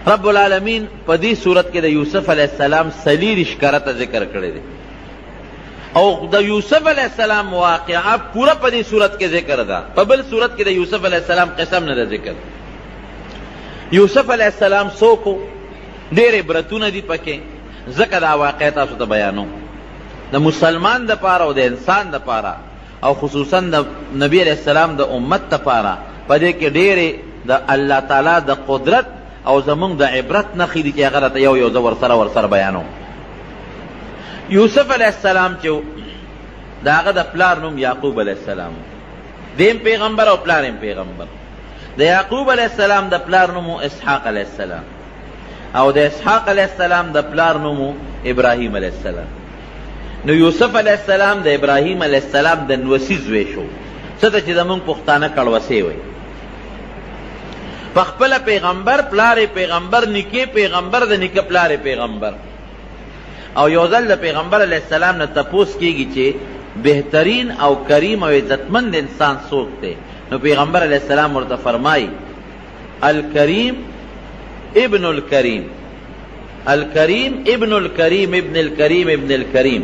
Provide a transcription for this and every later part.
رب العالمین په دې صورت کې د یوسف علیہ السلام سلیریش کرته ذکر کړی دی او د یوسف علیہ السلام واقعه پورا په دې صورت کې ذکر ده په بل صورت کې د یوسف علیہ السلام قسم نه ذکر یوسف علیہ السلام سوکو ډېر عبرتونه دي پکې ځکه دا واقعه تاسو ته بیانو د مسلمان د پاره او د انسان د پاره او خصوصا د نبی علیہ السلام د امت د پاره په دې کې ډېرې د الله تعالی د قدرت او زمونږ د عبرت نښې دي چې هغه راته یو یو زه ورسره بیانوم یوسف علیہ السلام چې د هغه د پلار نوم یعقوب علیہ السلام دیم پیغمبر او پلاریم پیغمبر د یعقوب علیہ السلام د پلار نوم اسحاق علیہ السلام او د اسحاق علیہ السلام د پلار نوم ابراهیم علیہ السلام نو یوسف علیہ السلام د ابراهیم علیہ السلام د نوسی زوی شو څه ته چې زمونږ پښتانه کړوسې وایي پخپل پیغمبر پلار پیغمبر نکي پیغمبر د نکه پلار پیغمبر او یو ځل د پیغمبر علیہ السلام نه تپوس کیږي چې بهترین او کریم او عزتمند انسان څوک دی نو پیغمبر علیہ السلام ورته فرمایي الکریم ابن الکریم الکریم ابن الکریم ابن الکریم ابن الکریم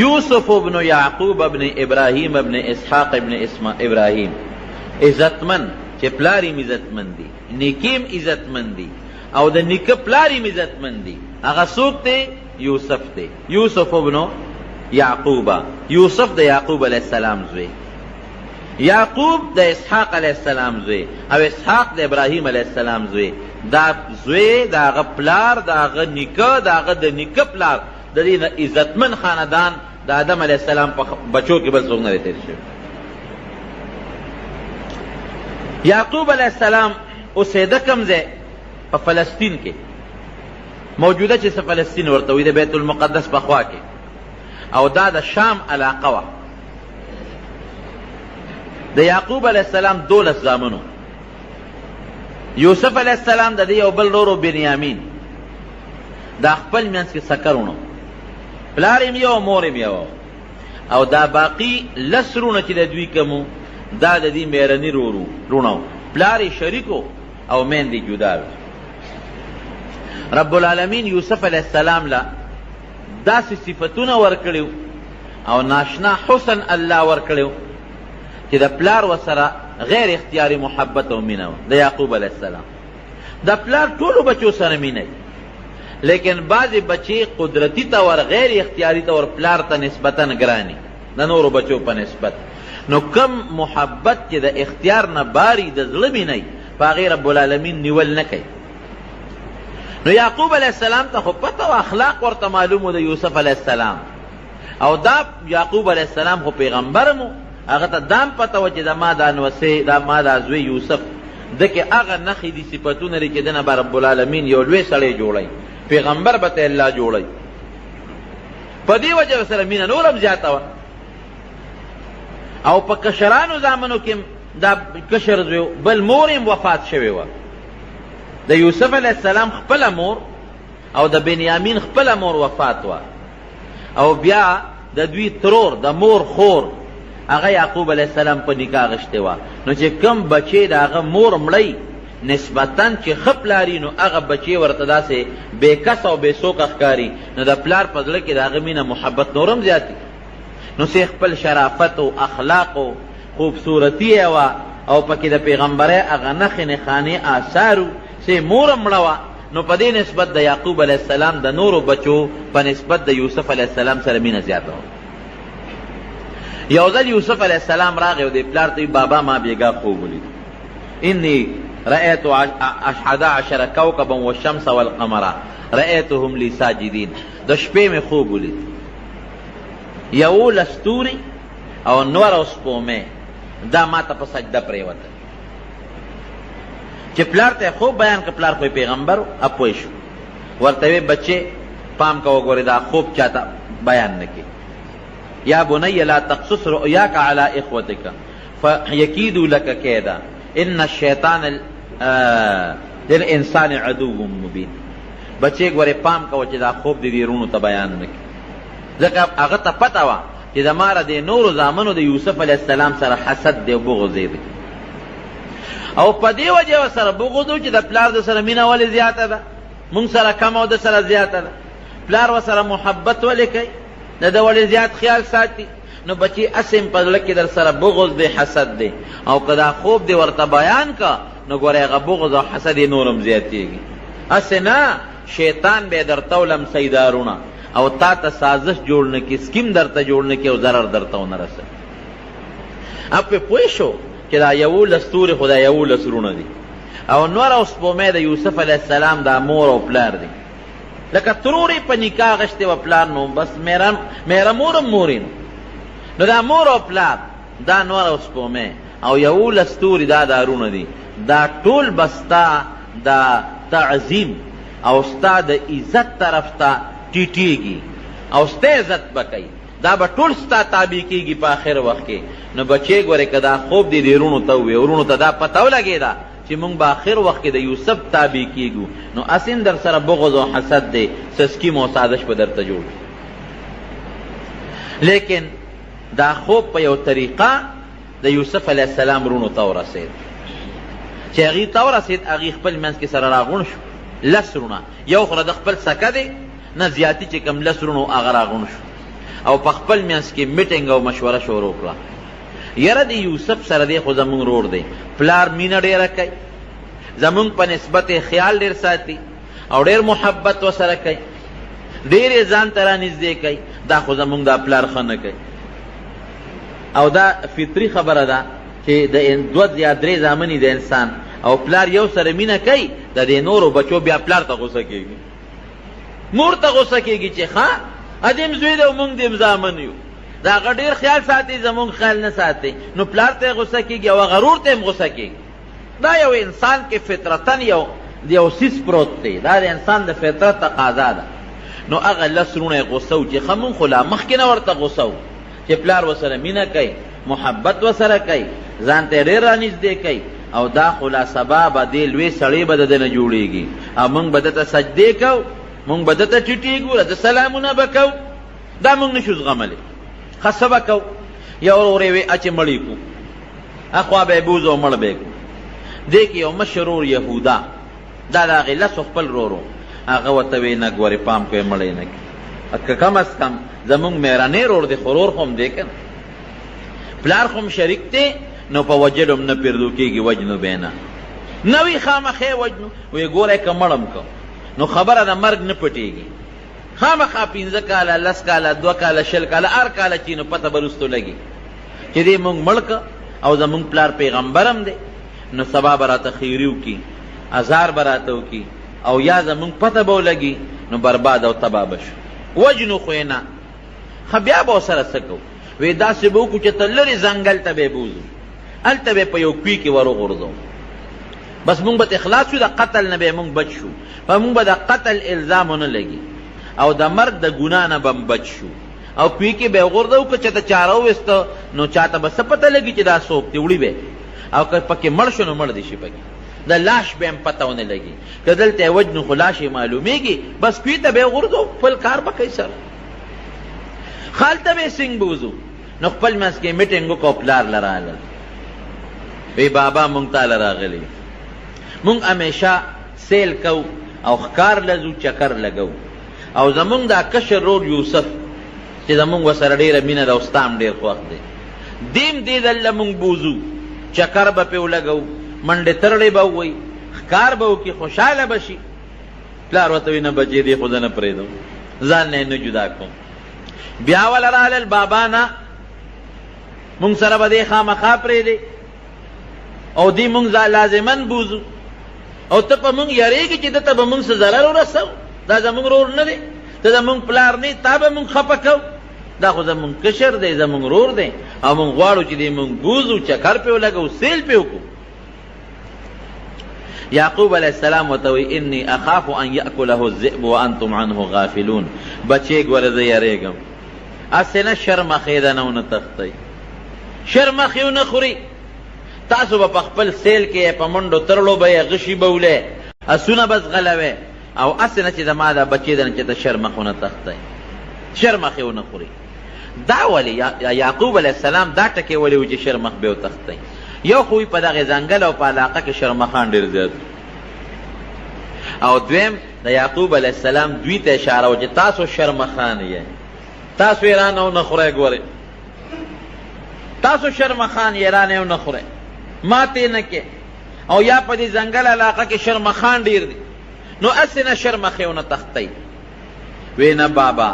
یوسف ابن یعقوب ابن ابراہیم ابن اسحاق ابن ابراہیم عزتمند چې پلاریم عزتمند دی نیکیم عزتمند دی او د نیکه پلاریم عزتمند دی هغه څوک دی یوسف دی یوسف ابن یعقوب یوسف د یعقوب علیہ السلام زوی یعقوب د اسحاق علیہ السلام زوی او اسحاق د ابراهیم علیہ السلام زوی دا زوی دا هغه پلار دا هغه نیکه دا هغه د نیکه پلار د دې عزتمن خاندان د آدم علیہ السلام په بچو کې بل څوک نه تیر شوی یعقوب علیہ السلام اوسېده کوم ځای په فلسطین کې موجوده چې څه فلسطین ورته وي د بیت المقدس په خوا کې او دا د شام علاقه وه د یعقوب علیہ السلام 12 زامنو یوسف علیہ السلام د دې یو بل ورور بنیامین دا خپل منځ کې سکرونو پلار یې یو مور یې یو او دا باقي لسرونه چې د دوی کومو دا د دې میرني رونو پلار یې شریکو او میندې جدا رب العالمین یوسف علیہ السلام لا داسې صفتونه ورکړیو او ناشنا حسن الله ورکړیو چې د پلار وسره غیر اختیاري محبت او مینه د یعقوب علیہ السلام د پلار ټولو بچو سره مینه لیکن بعضې بچې قدرتی ته ور غیر اختیاري ته ور پلار ته نسبتا ګرانی د نورو بچو په نسبت نو کم محبت چې د اختیار نه باری د زړه مینه په هغې رب العالمین نیول نه کوي نو یعقوب علیہ السلام ته خو پته و اخلاق ورته معلومو د یوسف علیہ السلام او دا یعقوب علیہ السلام خو پیغمبر مو هغه ته دام پته و چې د ما دا نوسې دا ما دا زوی یوسف دکې هغه نښې دي صفتونه لري چې دنه به رب العالمین یو لوی سړی جوړی پیغمبر به ته الله جوړی په دې وجه سره مینه نورم زیاته وه او په کشرانو زامنو کې دا کشر زوی بل مور یې وفات شوې وه د یوسف علیہ السلام خپله مور او د بنیامین خپله مور وفات وه او بیا د دوی ترور د مور خور هغه یعقوب علیہ السلام په نکاح غشتې وه نو چې کم بچې د هغه مور مړی نسبتا چې ښه پلاري نو هغه بچې ورته داسې بېکس او بېسوکه ښکاري نو د پلار په زړه کې د هغه مینه محبت نورم زیاتي نو سی خپل شرافت او اخلاق او خوبصورتي یې وه او پکې د پیغمبرۍ هغه نښې نښانې آثارو سی مورم مړه وه نو په دې نسبت د یعقوب علیہ السلام د نورو بچو په نسبت د یوسف علیہ السلام سره مینه زیاته وه یو ځل یوسف علیہ السلام راغی او د پلار ته بابا ما بیګا خوب ولید انی رأیت 11 کوكبا والشمس والقمر رأیتهم لی ساجدین د شپې مې خوب ولید 11 ستوري او نور او سپومې دا ما ته په سجده پرېوته چې پلار ته خوب بیان که پلار خو پیغمبر اپوی شو ورته وی بچې پام کوه ګورې دا خوب چاته بیان نه کړي یا بنی لا تقصص رؤیاک علی اخوتک فیکیدوا لک کیدا ان الشیطان للانسان عدو مبین بچې ګورې پام کوه چې دا خوب د دې رونو ته بیان نه کړي ځکه هغه ته پته وه چې د ماره د نورو زامنو د یوسف علیہ السلام سره حسد دی او بغض دی او په دې وجه سره بغض چې د پلار د سره مینه ولې زیاته ده، مونږ سره کم او د سره زیاته ده. پلار و سره محبت ولې کوي، د ولې زیات خیال ساتي. نو بچی اسم په زړه کې در سره بغض دی، حسد دی، او که دا خوب دی ورته بیان کا نو ګوره هغه بغض او حسد یې نورم زیاتېږي. هسې نه شیطان به درته ولم سیدارونه او تا ته سازش جوړ نه کړي، سکیم درته جوړ نه کړي او ضرر درته ونه رسوي. اب پې پوه شو چې دا 11 ستوري خو دا 11 رونه دي، او نور او سپومې د یوسف علیه السلام دا مور او پلار دي. لکه ترورې په نکاح غشتې و پلار نو بس میره مورم مورین، نو دا مور او پلار دا نور او سپومې او 11 ستوري دا دارونه دي. دا ټول بستا دا تعظیم او ستا د عزت طرف ته ټیټېږي او ستا عزت به کوي، دا به ټول ستا تابع کېږي په آخر وخت کې. نو بچې ګورې که دا خوب دی دې وروڼو ته ووایې، وروڼو ته دا پته ولګېده چې موږ به آخر وخت کې د یوسف تابع کېږو، نو اسین در سره بغض او حسد دی، سسکیم او سازش به درته جوړ. لیکن دا خوب په یو طریقه د یوسف علیه السلام وروڼو ته ورسېد. چې هغې ته ورسېد هغې خپل منځ کې سره راغونډ شو 10 رونه، یو خو د خپل سکه دی نه زیاتي چې کوم 10 رونو هغه راغونډ شو او په خپل منځ کې میټینګ او مشوره شروع کړه. یاره د یوسف سره دی خو زمونږ رور دی، پلار مینه ډېره کوي، زمونږ په نسبت خیال ډېر ساتي او ډېر محبت ورسره کوي، ډېر یې ځان ته رانږدې کوي، دا خو زمونږ دا پلار ښه نه کوي. او دا فطري خبره ده چې د 2 یا 3 زامنې د انسان او پلار یو سره مینه کوي، د دې نورو بچو بیا پلار ته غوسه کېږي، مور ته غوسه کېږي چې ښه ادم زوی دی او موږ دې زامن یو، د هغه ډېر خیال ساتي زمونږ خیال نه ساتي، نو پلار ته غوسه کېږي او غرور ته هم غوسه کېږي. دا یو انسان کې فطرتن یو سیس پروت دی، دا د انسان د فطرت تقاضا ده. نو هغه 10 رونه غوسه و چې ښه مونږ خو لا مخکې نه ورته غوسه و چې پلار ورسره مینه کوي، محبت ورسره کوي، ځان ته ډېر رانږدې کوي، او دا خو لا سبا به دې لوی سړی به د ده نه جوړېږي او موږ به ده ته سجدې کوو، موږ به ده ته ټیټېږو، د سلامونه به کوو. دا موږ نشو زغملی. ښه څه به کوو؟ یو ورور یې وی اچې مړی کړو، اخوا به یې بوځو او مړ به یې کړو. دې کې یو مشر ورور یهودا، دا د هغې 10 خپل ورور و، هغه ورته وی نه ګورې پام کوې مړی نه کړي، که کم از کم زمونږ مهرنی ورور دی خو ورور خو هم دی که نه، پلار خو هم شریک دی، نو په وجلو هم نه پیردو کېږي، وجنو به نه نه وي خامخې وجنو. وی ګوره که مړم کو نو خبره د مرګ نه پټېږي، خامخا 15 کاله 10 کاله 2 کاله 20 کاله هر کاله چې نو پته به رستو لګي چې دې مونږ مړ که او زمونږ پلار پیغمبرم دی، نو سبا به راته خیري وکړي، ازار به راته وکړي، او یا زمونږ پته به ولګي نو برباد او تباه به شو. وجنو خو یې نه، ښه بیا به ورسره څه کوو؟ وی داسې به وکړو چې ته لرې ځنګل ته به یې بوځو، هلته به یې په یو کوي کې ور وغورځو، بس مونږ به اخلاص شو، د قتل نه به مونږ بچ شو، په مونږ به د قتل الزام ونه لګي او د مرګ د ګناه نه به بچ شو، او کوي کې به یې وغورځو که چاته چاره وویسته نو چاته به څه پته لګي چې دا څوک دی، وړي به، او که پکې مړ شو نو مړ دي شي، پکې د لاش به هم پته ونه لګي، که دلته یې وجنو خو لاش یې معلومېږي، بس کوي ته به یې وغورځو، خپل کار به کوي سره. هلته به یې څنګ بوځو، نو خپل منځ کې میټینګ وکړو، پلار له راغلل، وی بابا مونږ تاله راغلی، مونږ همیشه سیل کو او ښکار لځو، چکر لګو، او زمونږ دا کشر رور یوسف چې زمونږ ورسره ډېره مینه ده او ستا هم ډېر خوښ دی، دیم دې دله مونږ بوځو، چکر به پې ولګو، منډې ترړې به ووایي، ښکار به وکړي، خوشحاله به شي. پلار ورته وایي نه بچې دې خو زه نه پرېږدم، ځان نه یې نه جدا کوم. بیا وله رالل بابا نه مونږ سره به دې خامخا پرېږدې او دی مونږ لازمن بوزو، او ته په مونږ یریږي چې دته به مونږ څه ضرر ورسو، دا زمونږ رور نه دی، ته زمونږ پلار نه تا به مونږ خفه کوو، دا خو زمونږ کشر دی، زمونږ رور دی، او مونږ غواړو چې دی مونږ بوزو، چکر پې ولګو، سیل پې وکړو. یعقوب علیه السلام ورته وایي انی اخاف ان یأکله الذئب وانتم عنه غافلون، بچې ګوره زه یریږم، هسې نه شرمخې ده نه ونه تښتئ، شرمخې ونه خوري، تاسو به په خپل سیل کې په منډو ترړو به یې غشي به ولې، اسونه به ځغلوې، او هسې نه چې زما دا بچې ده نه چې ته شرمخ ونه تښتئ، شرمخې ونه خوري. دا ولې یعقوب علیه السلام دا ټکې ولې و چې شرمخ به وتښتئ؟ یو خو په دغه ځنګل او په علاقه کې شرمخان ډېر زیات، او دویم د یعقوب علیه السلام دوی ته اشاره و چې تاسو شرمخان یې، تاسو یې رانه ونه خورئ، ګورئ تاسو شرمخان یې رانه ونه خورئ، ماتې نه کې، او یا په دې ځنګل علاقه کې شرمخان ډېر دي، نو هسې نه شرمخې ونه تښتئ. وی نه بابا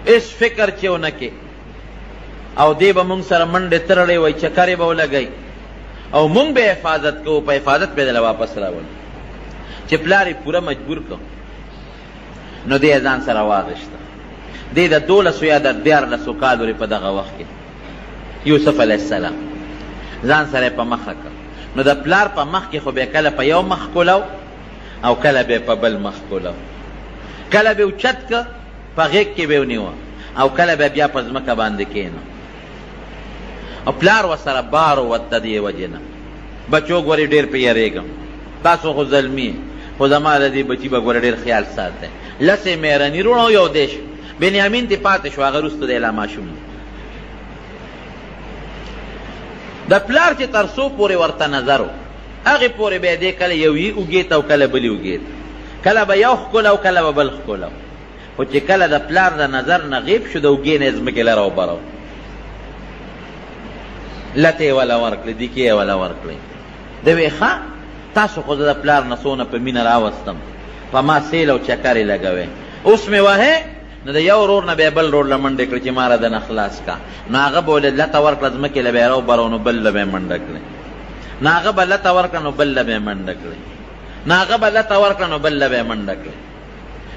اس فکر چې ونه کې، او دی به مونږ سره منډې ترړې وای، چکرې به ولګئ، او مونږ به حفاظت کوو، په حفاظت به دله واپس راولو. چې پلار یې پوره مجبور کړ، نو دی یې ځان سره واغېسته. دی د 12 یا د 14 کالو په دغه وخت کې یوسف علیه السلام ځان سره په مخه کړ. نو د پلار په مخ کې خو به کله په یو مخ کولو او کله به په بل مخ کولو، کله به اوچت که په غیږ کې به ونیوه، او کله به بیا په ځمکه باندې کېنه. او پلار ورسره بار وت د دې وجې نه، بچو ګورې ډېر پې یېرېږم، تاسو خو زلمي، خو زما د دې بچي به ګوره ډېر خیال ساتئ. 10 مېرني وروڼه او یو دیش بنیامین ته پاتې شو، هغه وروسته دی لا ماشوم دی. د پلار چې تر څو پورې ورته نظر و، هغې پورې به یې دی کله یو یې اوږې ته او کله بل یې اوږې ته، کله به یو ښکله او کله به بل ښکله. خو چې کله د پلار د نظر نه غیب شو، د اوږې نه یې ځمکې لره وبره و، لته یې وله ورکړې، دیکې یې وله ورکړې. ده وی ښه تاسو خو زه د پلار نه څونه په مینه راوستم، په ما سیل او چکر یې لګوئ، اوس مې وهې نو د یو ورور نه به بل ورور له منډې کړې چې ما را دنه خلاص کا. نو هغه به ولې لته ورکړه ځمکې له به یې راوبره، نو بل له به یې منډه کړې، نو هغه به لته ورکړه نو بل له به یې منډه کړې، نو هغه به لته ورکړه نو بل له به یې منډه کړې.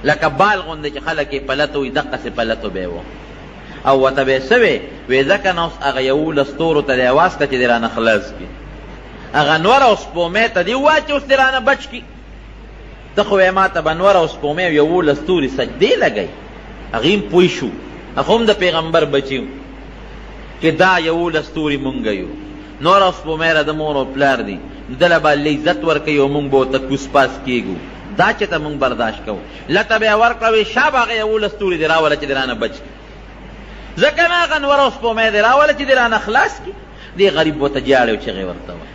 لکه بال غوندې چې خلک یې پلته وي، دقسې پلتو به یې و. او ورته به یې څه وې؟ وی ځکه نو اوس هغه 11 ستورو ته دې اواز کړه چې دې رانه خلاص کړي، هغه نور او سپومې ته دې ووایه چې اوس دې رانه بچ کړي. ته خو وایې ما ته به نور او سپومې او 11 ستوري سجدې لګئ. هغې هم پوه شو، هغه هم د پیغمبر بچي و چې دا 11 ستوري مونږ یو، نور او سپومې را د مور او پلار دي، دله به الله عزت ورکوي او مونږ به ورته کوس پاس کېږو. دا چې ته مونږ برداشت کوو. لته به یې ورکړه، وی شابه هغه 11 ستوري دې راوله چې دې رانه بچ کړي، ځکه نه هغه نور او سپومې دې راوله چې دې رانه خلاص کړي. دې غریب ورته جاړې او چغې ورته وایي.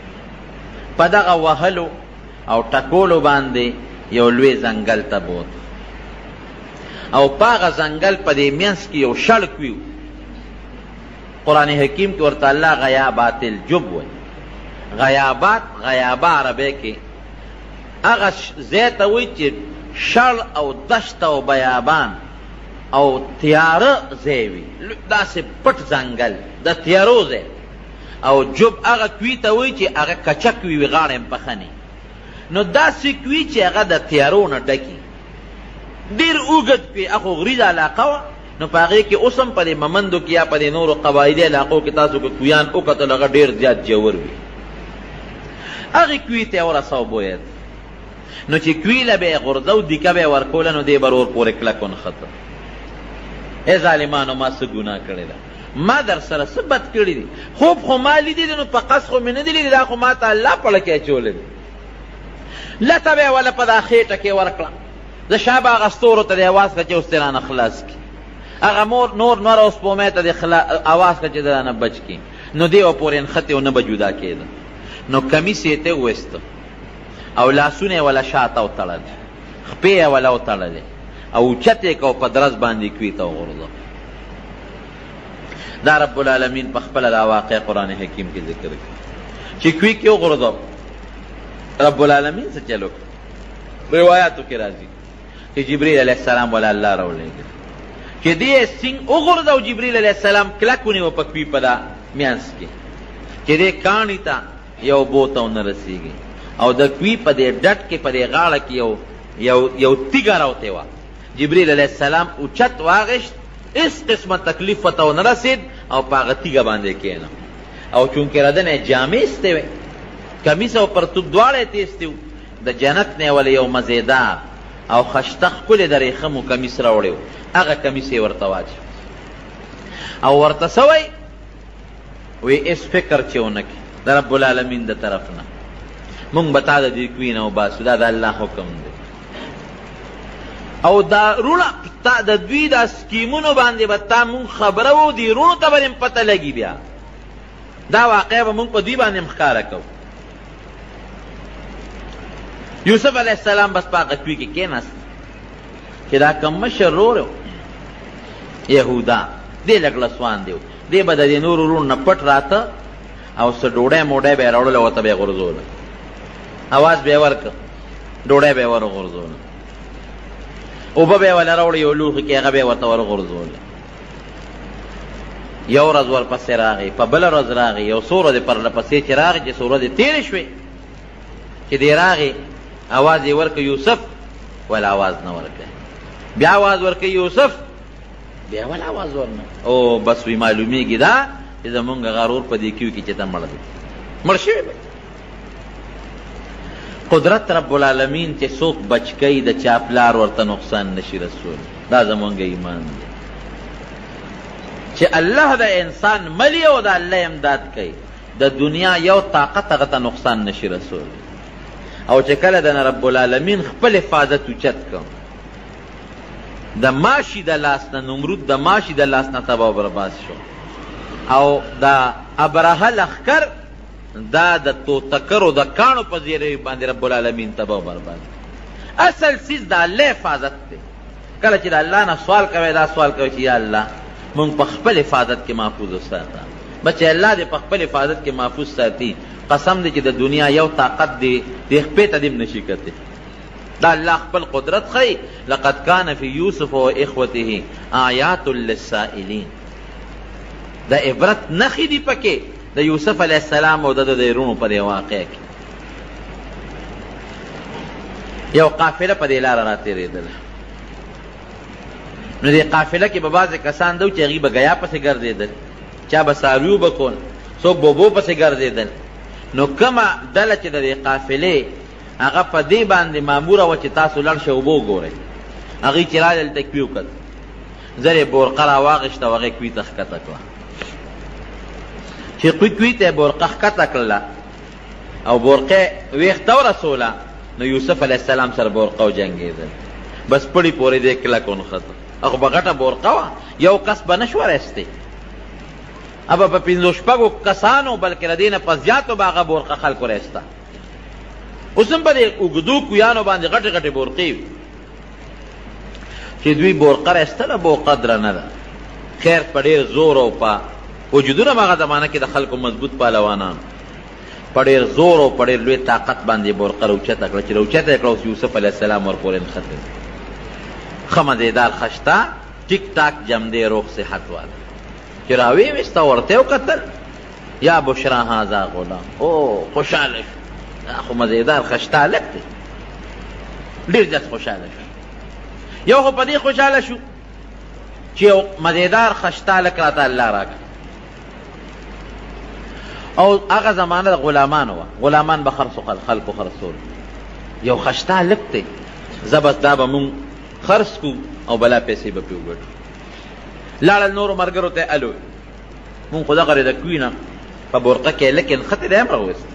په دغه وهلو او ټکولو باندې یو لوی ځنګل ته بوت، او په هغه ځنګل په دې منځ کې یو شړک وي. قرآن حکیم کې ورته الله غیابات الجب وایي. غیابات، غیابه عربی کې هغه ځای ته وایي چې شړ او دشت او بیابان او تیاره ځای وي، داسې پټ ځنګل د تیارو ځای. او جب هغه کوي ته وایي چې هغه کچک وي، غاړه یې پخنې. نو داسې کوي چې هغه د تیارو نه ډکي، ډېر اوږد کوي. هغه غریزه علاقه وه، نو په هغې کې اوس هم په دې ممندو کې یا په دې نورو قبایلي علاقو کې تاسو که کویان وکتل، هغه ډېر زیات جوور وي. هغې کوي ته یې ورسو بوید، نو چې کوي له به یې غورځو، دیکه به یې ورکوله، نو دې به ور پورې کلک ونښته. ای ظالمانو ما څه ګناه کړې ده، ما در سره څه بد کړي دي، خوب خو ما لیدي دي، نو په قصد خو مې نه دي لیدي، دا خو ما ته الله پړه کې اچولی دي. لته به یې وله په دا خېټه کې ورکړه، زه شابه هغه ستورو ته دې اواز کړه چې اوس دې رانه خلاص کړي، هغه نور او سپومې ته دې اواز کړه چې دې رانه بچ کړي. نو دې به پورې نښتې او نه به جدا کېده. نو کمیس یې ته وویسته او لاسونه یې وله شاته وتړلې، خپې یې وله وتړلې، او اوچت یې که په درز باندې کوي ته وغورځو. دا رب العالمین په خپله دا واقع قرآن حکیم کې ذکر کړي چې کوي کې وغورځو. رب العالمین څه چلو روایاتو کې راځي چې جبریل علیه السلام ولا الله راولېږي چې دې سنګ وغورځو. جبریل علیه السلام کلک ونیو په کوي په دا میانس کې چې دې کاڼي ته یو بوته ونه رسېږي، او د کوي په دې ډټ کې په دې غاړه کې یو تیږه راوتې وه. جبریل علیه السلام اوچت واغېشت، هېڅ قسمه تکلیف ورته ونه رسېد، او په هغه تیږه باندې کېنه. او چونکې ردنه یې جامې ایستې وې، کمیس او پرتوب دواړه یې تیستې وو، د جنت نه یې ولې یو مزېدار او خشته ښکلې د ریخمو کمیس راوړی و، هغه کمیس یې ورته واچو. او ورته څه وایي؟ وی هېڅ فکر چې ونه کړي د رب العالمین د طرف نه، مونږ به تا د دې کوي نه وباسو، دا د الله حکم دی. او دا رونه د دوی دا سکیمونو باندې به تا مونږ خبره وو، دې رونو ته به پته لګي بیا دا واقع به مونږ په دوی باندې ښکاره کوو. یوسف علیه السلام بس په هغه کوی کې کېناست چې دا کوم مشر ورور یهودا دې لږ لسوان دی، دې به د دې نورو وروڼو نه پټ راته او څه ډوډۍ موډۍ به یې راوړله ورته به یې غورځوله، اواز به یې ورکړه، ډوډۍ به یې ور غورځوله، اوبه به یې وله راوړه یو لوښي کې هغه به یې ورته ور غورځوله. یو ورځ ورپسې راغی، په بله ورځ راغی، یو څو ورځې پرله پسې چې راغی چې څو ورځې تېرې شوې چې دی راغی اواز یې ورکړه یوسف، ولا اواز نه ورکړه، بیا اواز ورکړه یوسف، بیا ولا اواز ورنه. او بس وی معلومیږي دا چې زمونږ غرور په دې کیو کې چې ته مړ دی، مړ شوی دی. قدرت رب العالمین چې څوک بچ کوي د چا پلار ورته نقصان نشي رسول، دا زمونږ ایمان دی چې الله د انسان ملی او د الله امداد کوي، د دنیا یو طاقت هغه ته نقصان نشي رسول. او چې کله د رب العالمین خپل حفاظت اوچت کړ، د ماشي د لاس نه نمرود د ماشي د لاس نه تباه برباد شو، او د ابرهه لښکر دا د توتکرو د کاڼو په زیرې باندې رب العالمین تباه برباد. اصل څیز د الله حفاظت دی. کله چې د الله نه سوال کوئ دا سوال کوئ چې یا الله مونږ په خپل حفاظت کې محفوظ وساته. بچې الله دې په خپل حفاظت کې محفوظ ساتي، قسم دی چې د دنیا یو طاقت دی دې خپې ته دې نشي کتی. دا الله خپل قدرت ښیي. لقد کان فی یوسف و اخوته آیات للسائلین. د عبرت نښې دي پکې د یوسف علیه السلام او د وروڼو په دې واقع کې. یو قافله په دې لاره راتېرېدله، نو دې قافله کې به بعضې کسان دو چې هغوی به ګیا پسې ګرځېدل، چا به څارویو به کول، څوک به اوبو پسې ګرځېدل. نو کومه ډله چې د دې قافلې هغه په دې باندې ماموره وه چې تاسو لړ شئ اوبه وګورئ، هغوی چې راغلل دلته کوي وکړل، زر یې بورقه راواغېسته او هغې کوي ته ښکته کړه. چې کوي ته یې بورقه ښکته کړله او بورقه ویښته ورسوله، نو یوسف علیه السلام سره بورقه وجنګېدل، بس پړي پورې دې کلک ونښته. هغه به غټه بورقه وه، یو کس به نه شوه رستی، ابا په پنځو شپږو کسانو بلکې د دې نه په زیاتو به هغه بورقه خلکو رسته. اوس هم په دې اوږدو کویانو باندې غټې غټې بورقې وي چې دوی بورقه رسته ده، بورقه درنه ده. خیر په ډېر زور او په وجودونه هغه زمانه کې د خلکو مضبوط پهلوانان په ډېر زور او په ډېر لوی طاقت باندې بورقه راوچته کړه. چې راوچته یې کړه اوس یوسف علیه السلام ورپورې نښتې، ښه مزېدار خشته، ټیک ټاک جمدې روغ صحت والا. چې راویې ویسته ورته یې وکتل، یا بشرا هذا غلام، او خوشحاله شو، دا خو مزېدار خشته هلک دی، ډېر زیات خوشحاله شو. یو خو په دې خوشحاله شو چې یو مزېدار خشته هلک راته الله راکړه. او هغه زمانه د غلامانو وه، غلامان به خلکو خرڅول، یو خشته هلک دی، زه بس دا به مونږ خرڅ کړو او بلا پیسې به پرې وګټو. لاړل نورو ملګرو ته الو مونږ خو دغه د کوی نه په بورقه کې هلک یې نښتې دی هم راوویست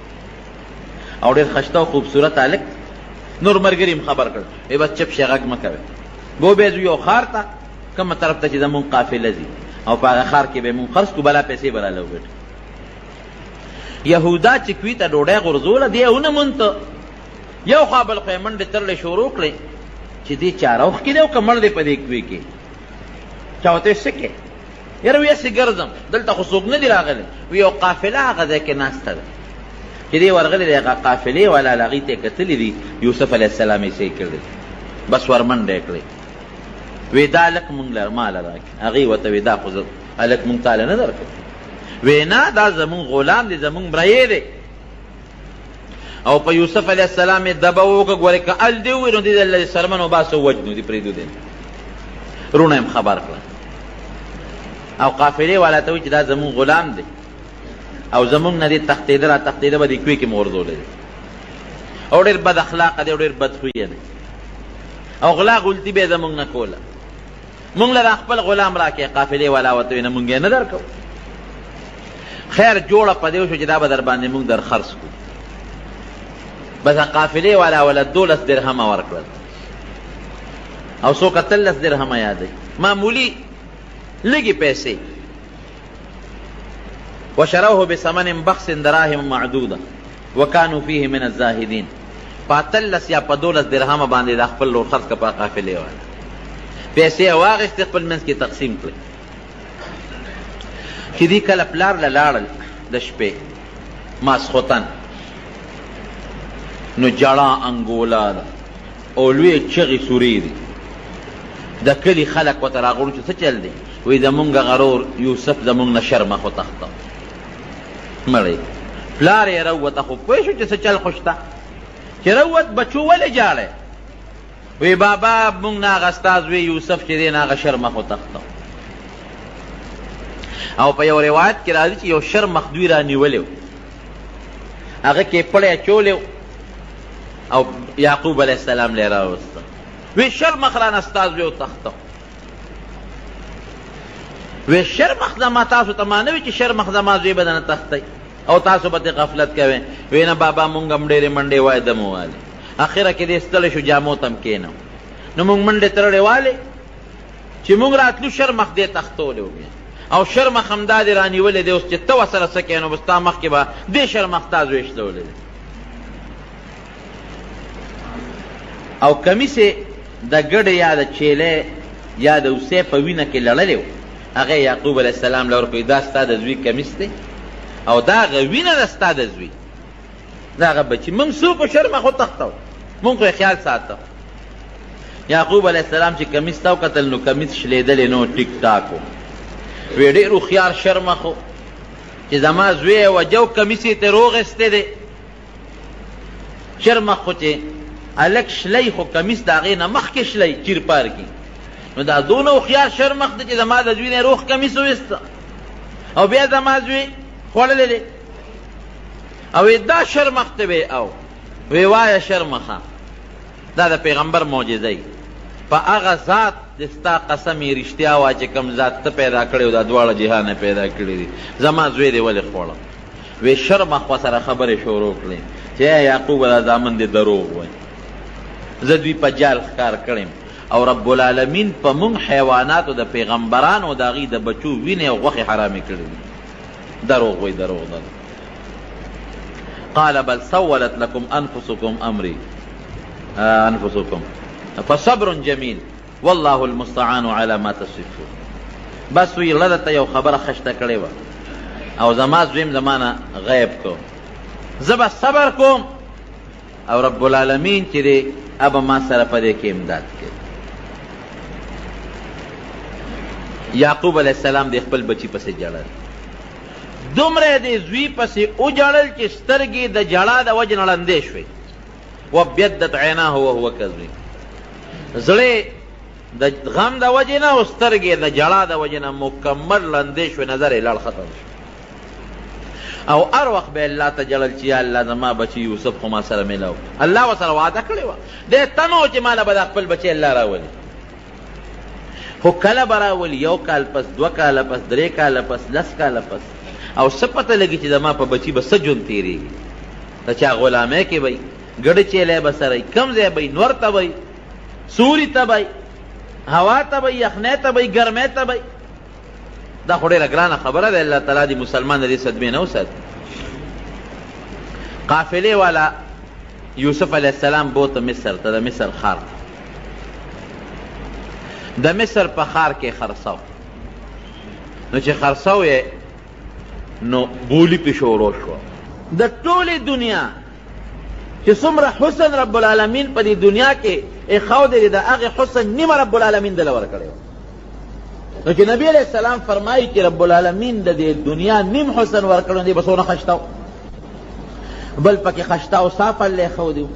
او ډېر ښایسته او خوبصورت هلک. نور ملګري هم خبر کړ، ای بس چپ شئ، غږ مه کوئ. به وبېځو یو ښار ته، کومه طرف ته چې زمونږ قافله ځي، او په هغه ښار کې به مونږ خرڅ کړو، بلا پیسې به راله وګټو. یهودا چې کوی ته ډوډۍ غورځوله، دی یې ونه مونته، یو خوا بل خوا یې منډې ترلې شروع کړې چې دې چاروخ کې دی او که مړ دی په دې کوی کې. چا ورته ویل څه کې؟ یاره وی هسې ګرځم، دلته خو څوک نه دي راغلی. وی یو قافله هغه ځای کې ناسته ده چې دی ورغلی دی، هغه قافلې والا هغې ته یې کتلي دي، یوسف علیه السلام یې صحیح کړی، بس ورمنډه یې کړې. وی دا هلک مونږ له ماله راکړي. هغې ورته وی دا خو هلک مونږ تاله نه درکړو. وی نه، دا زمونږ غلام دی، زمونږ برایې دی. او په یوسف علیه السلام یې دبه وکړه، ګورې که ال دې ووایي نو دې د سرمن وباسه ووجنو، دې پرېږدو دې. رونه یې خبر کړه او قافلې والا ته وایي چې دا زمونږ غلام دی او زمونږ نه دې تښتېده را تښتېده به دې کوی کې مې غورځولی دی، او ډېر بد اخلاقه دی او ډېر بد خویه دی، او غلا غلطي به یې زمونږ نه کوله. مونږ له دا خپل غلام راکړې. قافلې والا ورته وایي نه مونږ یې نه درکوو. خیر جوړه په دې وشوه چې دا به در باندې مونږ در خرڅ کړو. بس قافلې والا وله 12 درهمه ورکړل او څوک 13 درهمه یادوي، معمولي لږې پیسې. وشروه بثمن بخس دراهم معدوده وكانوا فيه من الزاهدين. پاتلس یا پدولس درهم باندې د خپل لور خرڅ کپا قافلې والا پیسې واغېستې خپل منځ کې تقسیم کړې. چې دې کله پلار له لاړل د شپې ماسخوتن نو جړه انګولا ده او لوی چغې سورې دي. د کلي خلک ورته راغلو چې څه چل دی؟ وایي زمونږ غرور یوسف زمونږ نه شرمخ وتښته مړی. پلار یې راووته خو پوه شو چې څه چل خو شته. چې راووت بچو ولې جاړی؟ وی بابا مونږ نه هغه استاذ وی یوسف چې دی نه هغه شرمخ وتښته. او په یو روایت کې راځي چې یو شرمخ دوی را نیولی و، هغه کې پړی اچولی او یعقوب علیه السلام لی راوسته. وی شرمخ رانه استاذ وی وتښته. وی شرمخ زما تاسو ته ما نه وي چې شرمخ زما زوی به نه تښتی او تاسو به غفلت کوئ. وی نه بابا مونږ هم ډېرې منډې وایې دم ووالې. اخره کې دې ستړی شو جامو ته هم کېنو نو مونږ منډې ترړې والې چې مونږ راتلو شرمخ دې تښتولی و بیا او شرمخ همدا دې رانیولې دی. اوس چې ته ورسره څه کوې نو به ستا مخکې به دې شرمخ تا زوی شلولی دی. او کمیس د ګډې یا د چیلې یا د اوسې په وینه کې لړلی و. هغه یعقوب علیه السلام له ورکوي دا ستا د زوی کمیس دی او دا هغه وینه ده ستا د زوی، دا هغه بچي. موږ څوک و شرمخ وتښتو، موږ خو یې خیال ساتو. یعقوب علیه السلام چې کمیس ته وکتل نو کمیس شلېدلی نو ټیک ټاک و. وی ډېر هوښیار شرمخ و چې زما زوی یې وجه و کمیس یې ترې روغېستی دی. شرمخ خو چې هلک شلی خو کمیس د هغې نه مخکې شلی چیر پار کي نو دا دونه هوښیار شرمخ دی چې زما د زوی نه روغ کمیس وویسته او بیا زما زوی خوړلی دی. او دا شرمخ ته وی او وی وایه شرمخه دا د پیغمبر معجزه په هغه ذات د ستا قسم یې رښتیا وایه چې کوم ذات ته پیدا کړی و دا دواړه جهانه پیدا کړي دي. زما زوی دی ولې خوړه؟ وی شرمخ ورسره خبرې شروع کړې چې یعقوب دا زامن دې دروغ وایي، زه دوی په جال ښکار کړم او رب العالمین په مونږ حیواناتو د پیغمبرانو د هغې د بچو وینې او غوښې حرامې کړي دي. دروغ وایي، دروغ ده. قال بل سولت لكم انفسكم امري انفسكم فصبر جميل والله المستعان على ما تصفون. بس وی لدته یو خبره خشته کړې وه او زما زویم زمانه غیب کو، زه به صبر کوم او رب العالمین چې دی ابه ما سره په دې کې امداد کوي. یعقوب علیه السلام د خپل بچي پسې جړل، دومره د زوی پسې وجړل چې سترګې د جړا د وجې نه ړندې شوې. وابیضت عیناه وهو کظیم، زړې د غم د وجې نه او سترګې د جړا د وجې نه مکمل ړندې شوې، نظر یې لړ ختم شو. او هر وخت به الله ته جړل چې یا الله زما بچي یوسف خو ما سره میلاو. الله ورسره وعده کړې وه دې تنو چې ماله به د خپل بچی الله راولي، خو کله به راولي، یو کال پس، 2 کاله پس، 3 کاله پس، 10 کاله پس. او څه پته لګي چې زما په بچي به څه ژوند تېرېږي. د چا غلامۍ کې به ګډه چیلی به سره کم ځای به نور ته به سوري ته به هوا ته به یخنۍ ته به ګرمۍ ته به. دا خو ډېره ګرانه خبره ده. الله تعالی دې مسلمان د دې صدمې نه وساتي. قافلې والا یوسف علیه السلام بوته مصر ته، د مصر ښار ته. د مصر په ښار کې خرڅو نو چې خرڅو یې نو بولی پې شروع شوه. د ټولې دنیا چې څومره حسن رب العالمین په دې دنیا کې ایښودی دی د هغې حسن نیمه رب العالمین دله ورکړی و. نو چې نبی علیه السلام فرمایي چې رب العالمین د دې دنیا نیم حسن ورکړی دی به څونه خشته بل پکې خشته او صاف الله ایښودی و،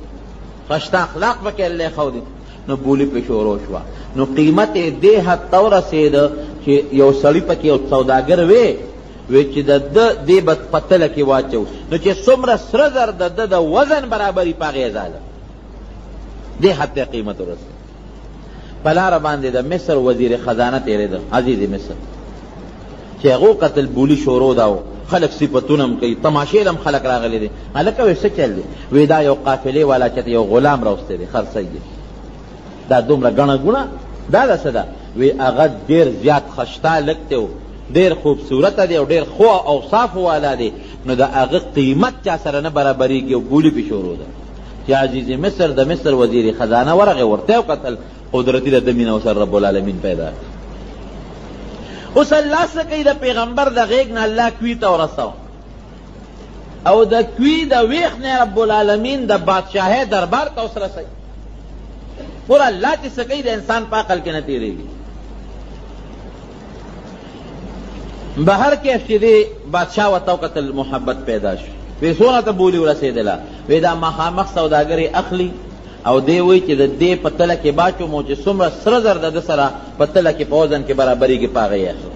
خشته اخلاق پکې الله ایښودی. نو بولی پې شروع شوه. نو قیمت یې دې حد ته ورسېده چې یو سړي پکې یو سوداګر وی چې د ده دې به په تله کې واچو نو چې څومره سره زر د ده د وزن برابري په هغې ازاله دې حد ته قیمت ورسېد. په لاره باندې د مصر وزیر خزانه تېرېده، عزیز مصر، چې هغو قتل بولي شروع ده او خلک صفتونه هم کوي، تماشې هم خلک راغلي دي. هلکه وی څه چل دی؟ وی دا یو قافلې والا چې یو غلام راوستی دی خرڅی دی، دا دومره ګڼه ګوڼه دا ده څه ده؟ وی هغه ډېر زیات خشتا لږ دی ډېر خوبصورته دی او ډېر خو اوصافو والا دی، نو د هغه قیمت چا سره نه برابرېږي او بولي پې شروع ده چې عزیز مصر د مصر وزیر خزانه ورغې ورته یې وکتل قدرتي د ده مینه ورسره رب العالمین پیدا کړه. اوس الله څه کوي، د پیغمبر د غېږ نه الله کوي ته ورسو او د کوي د ویښ نه رب العالمین د بادشاهۍ دربار ته اوس رسوي. ګوره الله چې څه کوي د انسان په عقل کې نه تېرېږي. بهر کیف چې دی بادشاه ورته وکتل محبت پیدا شو، وی څونه ته بولي ورسېدله، وی دا مخامخ سوداګرې اخلي او دی وایي چې د دې په تله کې باچومو چې څومره سره زر د ده سره په تله کې په وزن کې برابرېږي په هغه یې اخلي.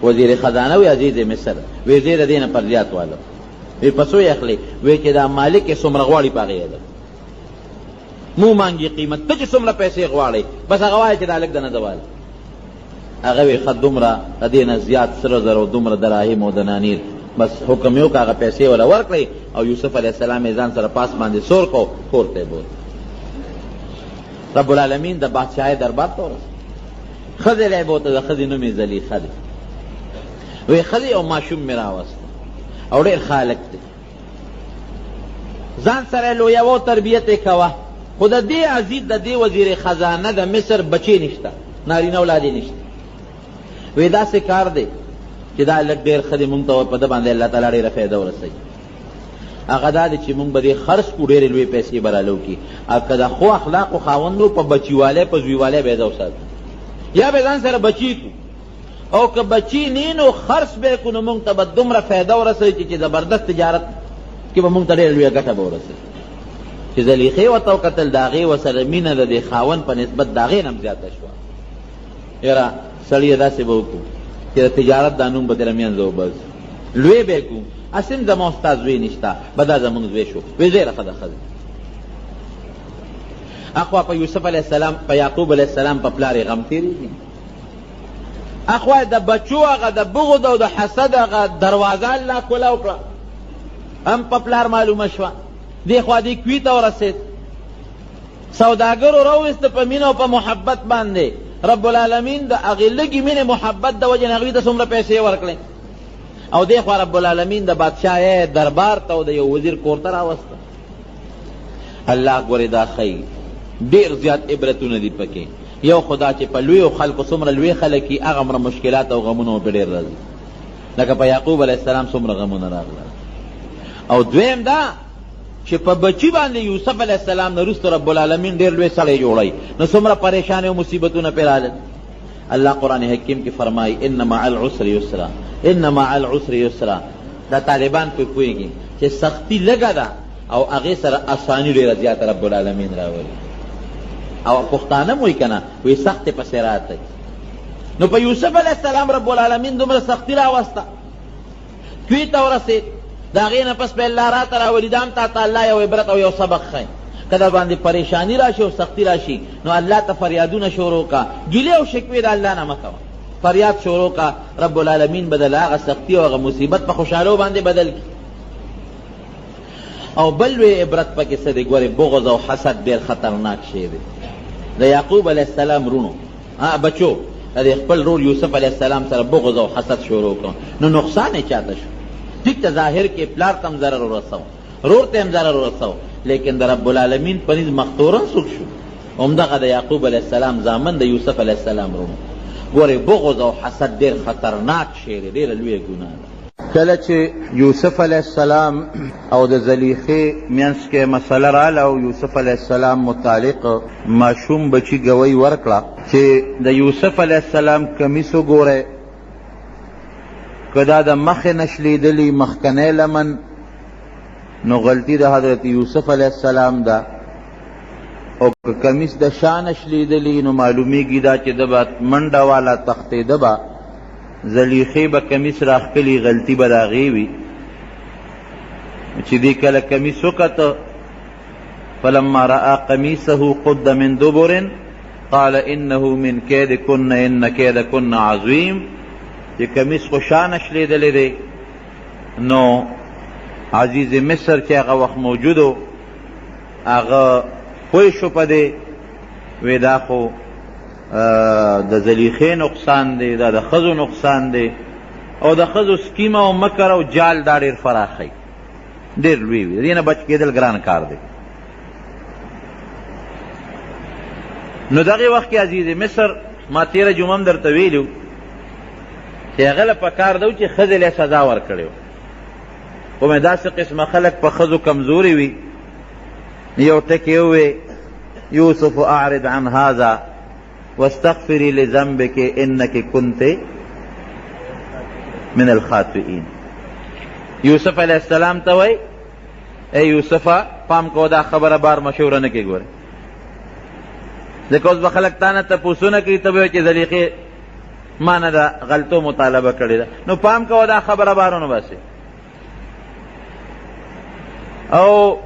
وزیر خزانه وی عزیز مصر، وی زه د دې نه پر زیات والم، وی په څو یې اخلي، وی چې دا مالک یې څومره غواړي په هغه یې ده، مو مانګي قیمت، ته چې څومره پیسې غواړې بس هغه وایي چې دا لږ د نه زوال. هغه وی ښه دومره د دې نه زیات سره زر او دومره دراهم او دنانیر، بس حکم یې وکړه هغه پیسې وله ورکړئ او یوسف علیه السلام یې ځان سره پاس باندې سور کو کور ته یې بوت. رب العالمین د بادشاهۍ دربار ته ورسېد. ښځې له یې بوته، د ښځې نوم یې زلیخه دی. وی ښځې او ماشوم مې راوست او ډېر خالق دی، ځان سره یې لویوه تربیت یې کوه، خو د دې عزیز د دې وزیر خزانه د مصر بچې نشته، نارینه اولاد یې نشته. وی داسې کار دی چې دا لږ ډېر ښه دی، مونږ ته په ده باندې الله تعالی ډېره فایده ورسوي. هغه دا دی چې مونږ به دې خرڅ کړو، ډېرې لویې پیسې به رالو کړي، او که د ښو اخلاقو خاوند و په بچیوالی په زویوالی به یې ده وساتو، یا به ځان سره بچي کړو، او که بچي نه نو خرڅ به یې کړو، نو مونږ ته به دومره فایده ورسوي چې زبردست تجارت کې به مونږ ته ډېره لویه ګټه به ورسوي. چې زلیخې ورته وکتل، د هغې ورسره مینه د دې خاوند په نسبت د هغې نه هم زیاته شوه. یاره سړي یې داسې به وکړو چې د تجارت دا نوم به تېره منځه وباسي، لوی به یې کړو، اسیم زما ستا زوی نشته، به دا زمونږ زوی شو. وی ډېره ښه ده ښځه. اخوا په یوسف علیه السلام په یعقوب علیه السلام په پلار یې غم تېرېږي، اخوا د بچو هغه د بغض او د حسد هغه دروازه الله کولاو کړه، هم په پلار معلومه شوه. دې خوا دې کوي ته ورسېد، سوداګرو راوویسته په مینه او په محبت باندې. رب العالمین د هغې لږې مینې محبت د وجې نه هغوی ته څومره پیسې ورکړې، او دې خوا رب العالمین د بادشاهۍ دربار ته او د یو وزیر کور ته راوسته. الله ګورې دا ښیي ډېر زیات عبرتونه دي پکې. یو خدا چې په لویو خلکو څومره لوی خلک وي، هغه مره مشکلات او غمونه ورپې ډېر راځي، لکه په یعقوب علیه السلام څومره غمونه راغله. او دویم دا چې په بچي باندې یوسف علیه السلام نه وروسته رب العالمین ډېر لوی سړی جوړوي، نو څومره پریشانې او مصیبتونه پرې راغلل. الله قرآن حکیم کې فرمایي ان مع العسر یسرا، ان مع العسر یسرا. دا طالبان پې پوهېږي چې سختی لږه ده او هغې سره اساني ډېره زیاته رب العالمین راولي. او پښتانه م وایي که نه، وایي سختې پسې راتی. نو په یوسف علیه السلام رب العالمین دومره سختی راوسته، کوی ته ورسېد، د هغې نه پس به الله راته راولي. دا هم تا ته الله یو عبرت او یو سبق ښیي. که در باندې پریشانی راشي او سختی راشي، نو الله ته فریادونه شروع کا، ګیلې او شکوې د الله نه مه کوه، فریاد شروع کا، رب العالمین به د هغه سختی او هغه مصیبت په خوشحالو باندې بدل کړي. او بل لوی عبرت پکې څه دی، ګورې بغض او حسد ډېر خطرناک شی دی. د یعقوب علیه السلام رونو بچو د خپل رور یوسف علیه السلام سره بغض او حسد شروع کړ، نو نقصان یې چاته شو. ټیک ته ظاهر کې پلار ته هم ضرر ورسو، رور ته هم ضرر ورسو، لیکن د رب العالمین په نزد مختورن څوک شو؟ همدغه د یعقوب علیه السلام زامن د یوسف علیه السلام رونو. ګورې بغض او حسد ډېر خطرناک شی دی، ډېره لویه ګناه ده. کله چې یوسف علیه السلام او د زلیخې منځ کې مسله راله او یوسف علیه السلام متعلق ماشوم بچي ګوی ورکړه چې د یوسف علیه السلام کمیس وګورئ، که دا د مخې نه شلیدلي مخکنی لمن، نو غلطي د حضرت یوسف علیه السلام ده، او که کمیس د شا نه شلیدلي نو معلومیږي دا چې ده به منډه والا تختېده به، زلیخې به کمیس راښکلي، غلطي به د هغې وي. چې دې کله کمیس وکته، فلما رأى قمیصه قد من دبر قال انه من کیدکن ان کیدکن عظیم. چې کمیس خو شا نه شلیدلی دی، نو عزیز مصر چې هغه وخت موجود و، هغه پوه شو په دې، وی دا خو د زلیخې نقصان دی، دا د ښځو نقصان دی، او د ښځو سکیم او مکر او جال دا ډېر فراخی، ډېر لوی وي، د دې نه بچ کېدل ګران کار دی. نو دغې وخت کې عزیز مصر ما تېره جمعه هم درته ویلي چې هغه له پکار ده چې ښځې له سزا ورکړې وه، خو مې داسې قسمه خلک په ښځو کمزوري وي. یو ټکې ووې یوسف اعرض عن هذا واستغفري لذنبك انك كنت من الخاطئین. یوسف علیہ السلام ته وایي ای یوسفه پام کوه دا خبره بار مشوره نه کې ګورې، ځکه اوس به خلک تا نه تپوسونه کوي، ته به وایې چې زلیخې ما نه دا غلطو مطالبه کړې ده، نو پام کوه دا خبره بار ونه باسې. او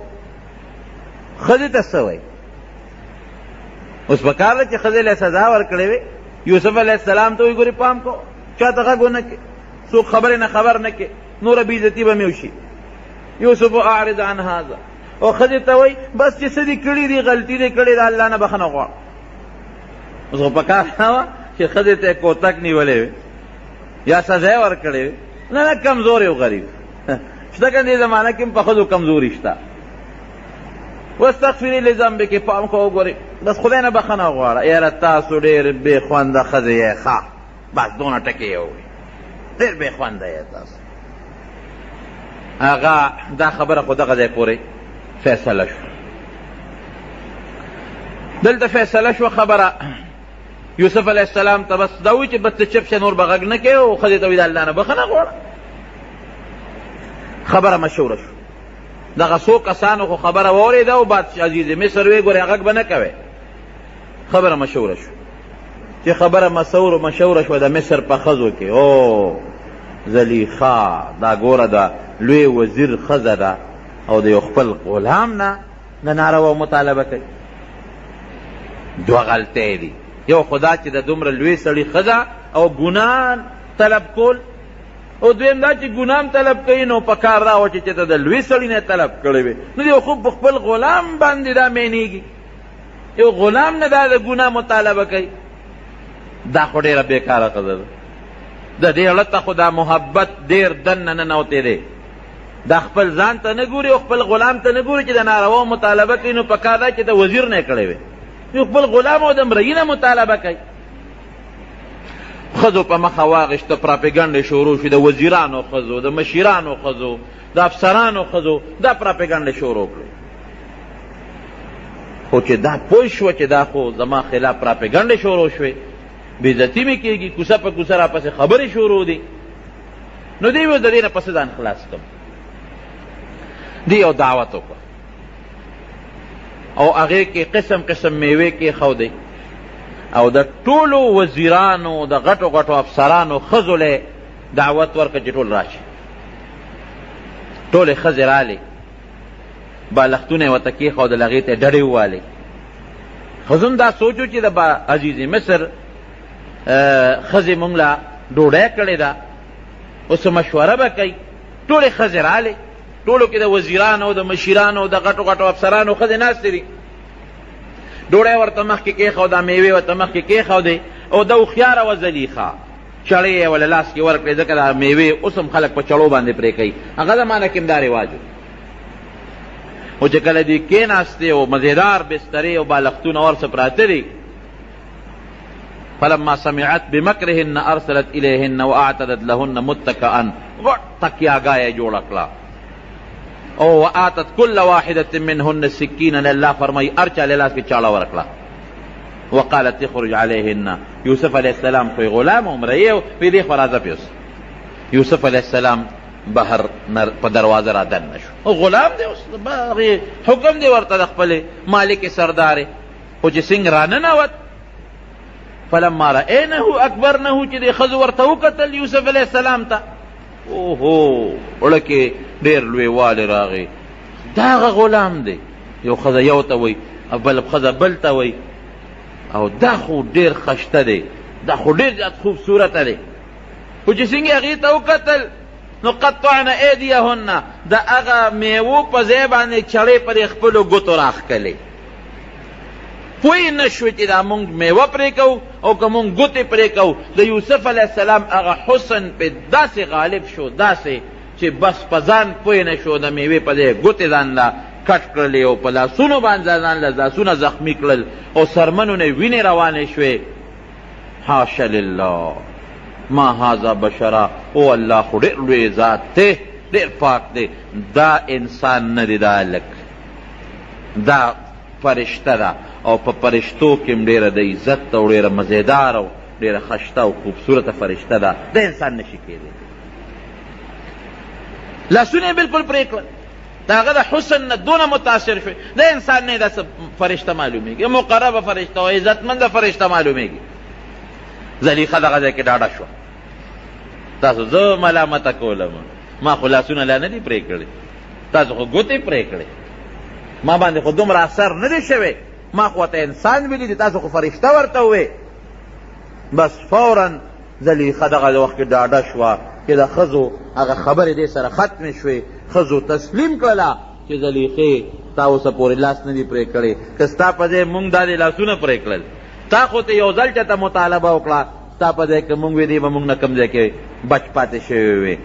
ښځې ته څه وایي؟ اوس پکار ده چې ښځې له سزا ورکړې وې. یوسف علیه السلام ته وایي ګورې پام کوه چا ته غږ ونه کړې، څوک خبرې نه خبر نه کې، نوره بېعزتي به مې وشي. یوسف اعرض عن هذا. او ښځې ته وایي بس چې څه دې کړي دي غلطي دې کړې ده الله نه بخښنه غواړه. اوس خو پکار نه وه چې ښځې ته یې کوتک نیولې وې یا سزا یې ورکړې وې، نه نه کمزور یو غریب شته که دې زمانه کې هم په ښځو کمزوري شته. واستغفري لذنبك پام کوه ګورې بس خدای نه بخښنه غواړه. یاره تاسو ډېر بې خونده ښځې یې ښه بس دونه ټکې یې ووایي ډېر بې خونده یې تاسو. هغه دا خبره خو دغه ځای پورې فیصله شوه. دلته فیصله شوه خبره یوسف علیه السلام ته بس دا وایي چې بس ته چپ شه نور به غږ نه کوې، او ښځې ته وایي د الله نه بخښنه غواړه. خبره مشهوره شوه. دغه څو کسانو خو خبره واورېده او بادشاه عزیز مصر ویې ګورې غږ به نه کوې. خبره مشهوره شوه. چې خبره مشهوره شوه د مصر په ښځو کې، او زلیخا دا ګوره د لوی وزیر ښځه ده او د یو خپل غلام نه د ناروا مطالبه کوي. دوه غلطۍ دي، یو خدا چې د دومره لوی سړي ښځه او ګناه طلب کول، او دویم دا چې ګناه طلب کوي نو په کار دا و چې ته د لوی سړي نه طلب کړی وې، نو یو خو په خپل غلام باندې دا مینېږي، یو غلام نه دا د ګناه مطالبه کوي. دا خو ډېره بېکاره ښځه ده. د دې زړه ته خو دا محبت ډېر دننه ننوتی دی. دا خپل ځان ته نه ګوري او خپل غلام ته نه ګوري چې د ناروا مطالبه کوي، نو په کار دا چې د وزیر نه یې کړی وې، یو خپل غلام او د مرئي نه مطالبه کوي. ښځو په مخه واغېشته، پراپېګنډې شروع شوې، د وزیرانو ښځو، د مشیرانو ښځو، د افسرانو ښځو، دا پراپېګنډې شروع کړې. خو چې دا پوه شوه چې دا خو زما خلاف پراپېګنډې شروع شوې، بېعزتي مې کېږي، کوڅه په کوڅه راپسې خبرې شروع دي، نو دی ویل د دې نه پسې ځان خلاص کړم. دی یو دعوت وکړه او هغې کې قسم قسم میوې کېښودې، او د ټولو وزیرانو د غټو غټو افسرانو ښځو له دعوت ورکړه چې ټول راشي. ټولې ښځې رالې، بالښتونه یې ورته کېښودل، هغې ته یې ډډې ووالې. ښځو هم دا سوچو چې د عزیز مصر ښځې مونږ له ډوډۍ کړې ده، اوس مشوره به کوي. ټولې ښځې رالې، ټولو کې د وزیرانو د مشیرانو د غټو غټو افسرانو ښځې ناستې دي. ډوډۍ ورته مخکې کېښوده، میوې ورته مخکې کېښودې، او د هوښیاره وه زلیخا، چړې یې ولې لاس کې ورکړې، ځکه دا میوې اوس هم خلک په چړو باندې پرې کوي، هغه زمانه کې هم دا رواج و. خو چې کله دې کېناستې او مزېدار بسترې او بالښتونه ورڅه پراته دي، فلما سمعت بمکرهن ارسلت الیهن واعتدت لهن متکئا، غټ تکیاګاه یې جوړه کړه، او وآتت كل واحدة منهن سکینا، الله فرمائی ارچا لاس کې چاړه ورکړه. وقالت اخرج عليهن. یوسف علیہ السلام کوئی غلام عمره او په دې خرازه پیوس. یوسف علیہ السلام بهر په دروازه را دننه شو، او غلام دی، اوس حکم دی ورته د خپل مالک سردار، خو چې څنګه را ننوت فلما رأینه اکبرنه، چې د ښځو ورته وکتل یوسف علیہ السلام ته، اوهو وړه کې ډېر لوی والی راغی. دا هغه غلام دی، یو ښځه یو ته وایي، بل ښځه بل ته وایي، او دا خو ډېر خشته دی، دا خو ډېر زیات خوبصورته دی. خو چې څنګه هغې ته وکتل نو قطعن ایدیهن، د هغه میوو په ځای باندې چړې پر خپلو ګوتو راښکلې. پوی نشوی چې دا مونږ میوه پرې کوو او که مونږ ګوتې پرې کوو. د یوسف علیه السلام هغه حسن پې داسې غالب شو، داسې چې بس په ځان پوی نه شو، د میوې په ځای ګوتې ځان له کټ کړلې او په لاسونو باندې ځان له لاسونه زخمي کړل او سرمنو نه وینې روانې شوې. حاش لله ما هذا بشرا، او الله خو ډېر لوی ذات دی، ډېر پاک دی. دا انسان نه دی، دا هلک دا فرشته ده او په فرشتو کې هم ډېره د عزت او ډېره مزیدار او ډېره خشته او خوبصورته فرشته ده، د انسان نشي کېدی. لاسونه یې بلکل پرې کړل، د هغه د حسن نه دونه متاثر شوی، د انسان نه داسې فرشته معلومېږي، مقربه فرشته او عزتمنده فرشته معلومېږي. زلیخه دغه ځای کې ډاډه شوه. تاسو زه ملامته کولم، ما خو لاسونه لا نه دي پرې کړي، تاسو خو ګوتې پرې کړې، ما باندې خو دومره اثر نه دی شوی، ما خو ورته انسان ویلی دی، تاسو خو فرشته ورته ووې. بس فورا زلیخه دغه وخت کې ډاډه شوه چې د ښځو هغه خبرې دې سره ختمې شوې. ښځو تسلیم کړله چې زلیخې تا اوسه پورې لاس نه دي پرې کړی، که ستا په ځای مونږ دا دې لاسونه پرې کړل، تا خو ته یو ځل چاته مطالبه وکړه، ستا په ځای که مونږ وې دی به مونږ نه کوم ځای کې بچ پاتې شوی وې.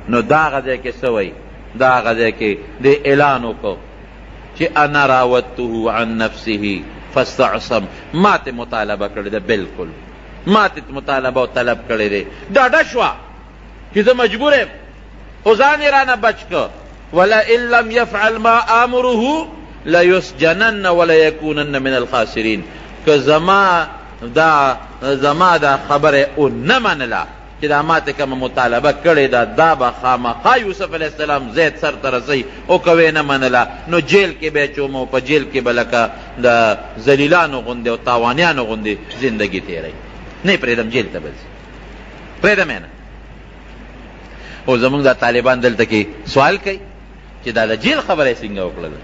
نو دا هغه ځای کې څه وایي؟ دا هغه ځای کې دې اعلان وکړو چې انا راودته عن نفسه فاستعصم، ما ته مطالبه کړې ده، بالکل ما ته مطالبه او طلب کړی دی. ډاډه شوه چې زه مجبور یم او ځان یې رانه بچ که. ولئن لم یفعل ما آمره لیسجنن ولیکونن من الخاسرین. که زما دا خبره او نه منله چې دا ما ته کومه مطالبه کړې ده، دا به خامخا یوسف علیه السلام زید سر ته رسوي، او که ویې نه منله نو جیل کې به یې چوم او په جیل کې به لکه د ذلیلانو غوندې او تاوانیانو غوندې زندګي تېروي. نه پرېږدم جیل ته به ځي، پرېږدم یې نه. او زمونږ دا طالبان دلته کې سوال کوي چې دا د جیل خبره یې څنګه وکړله؟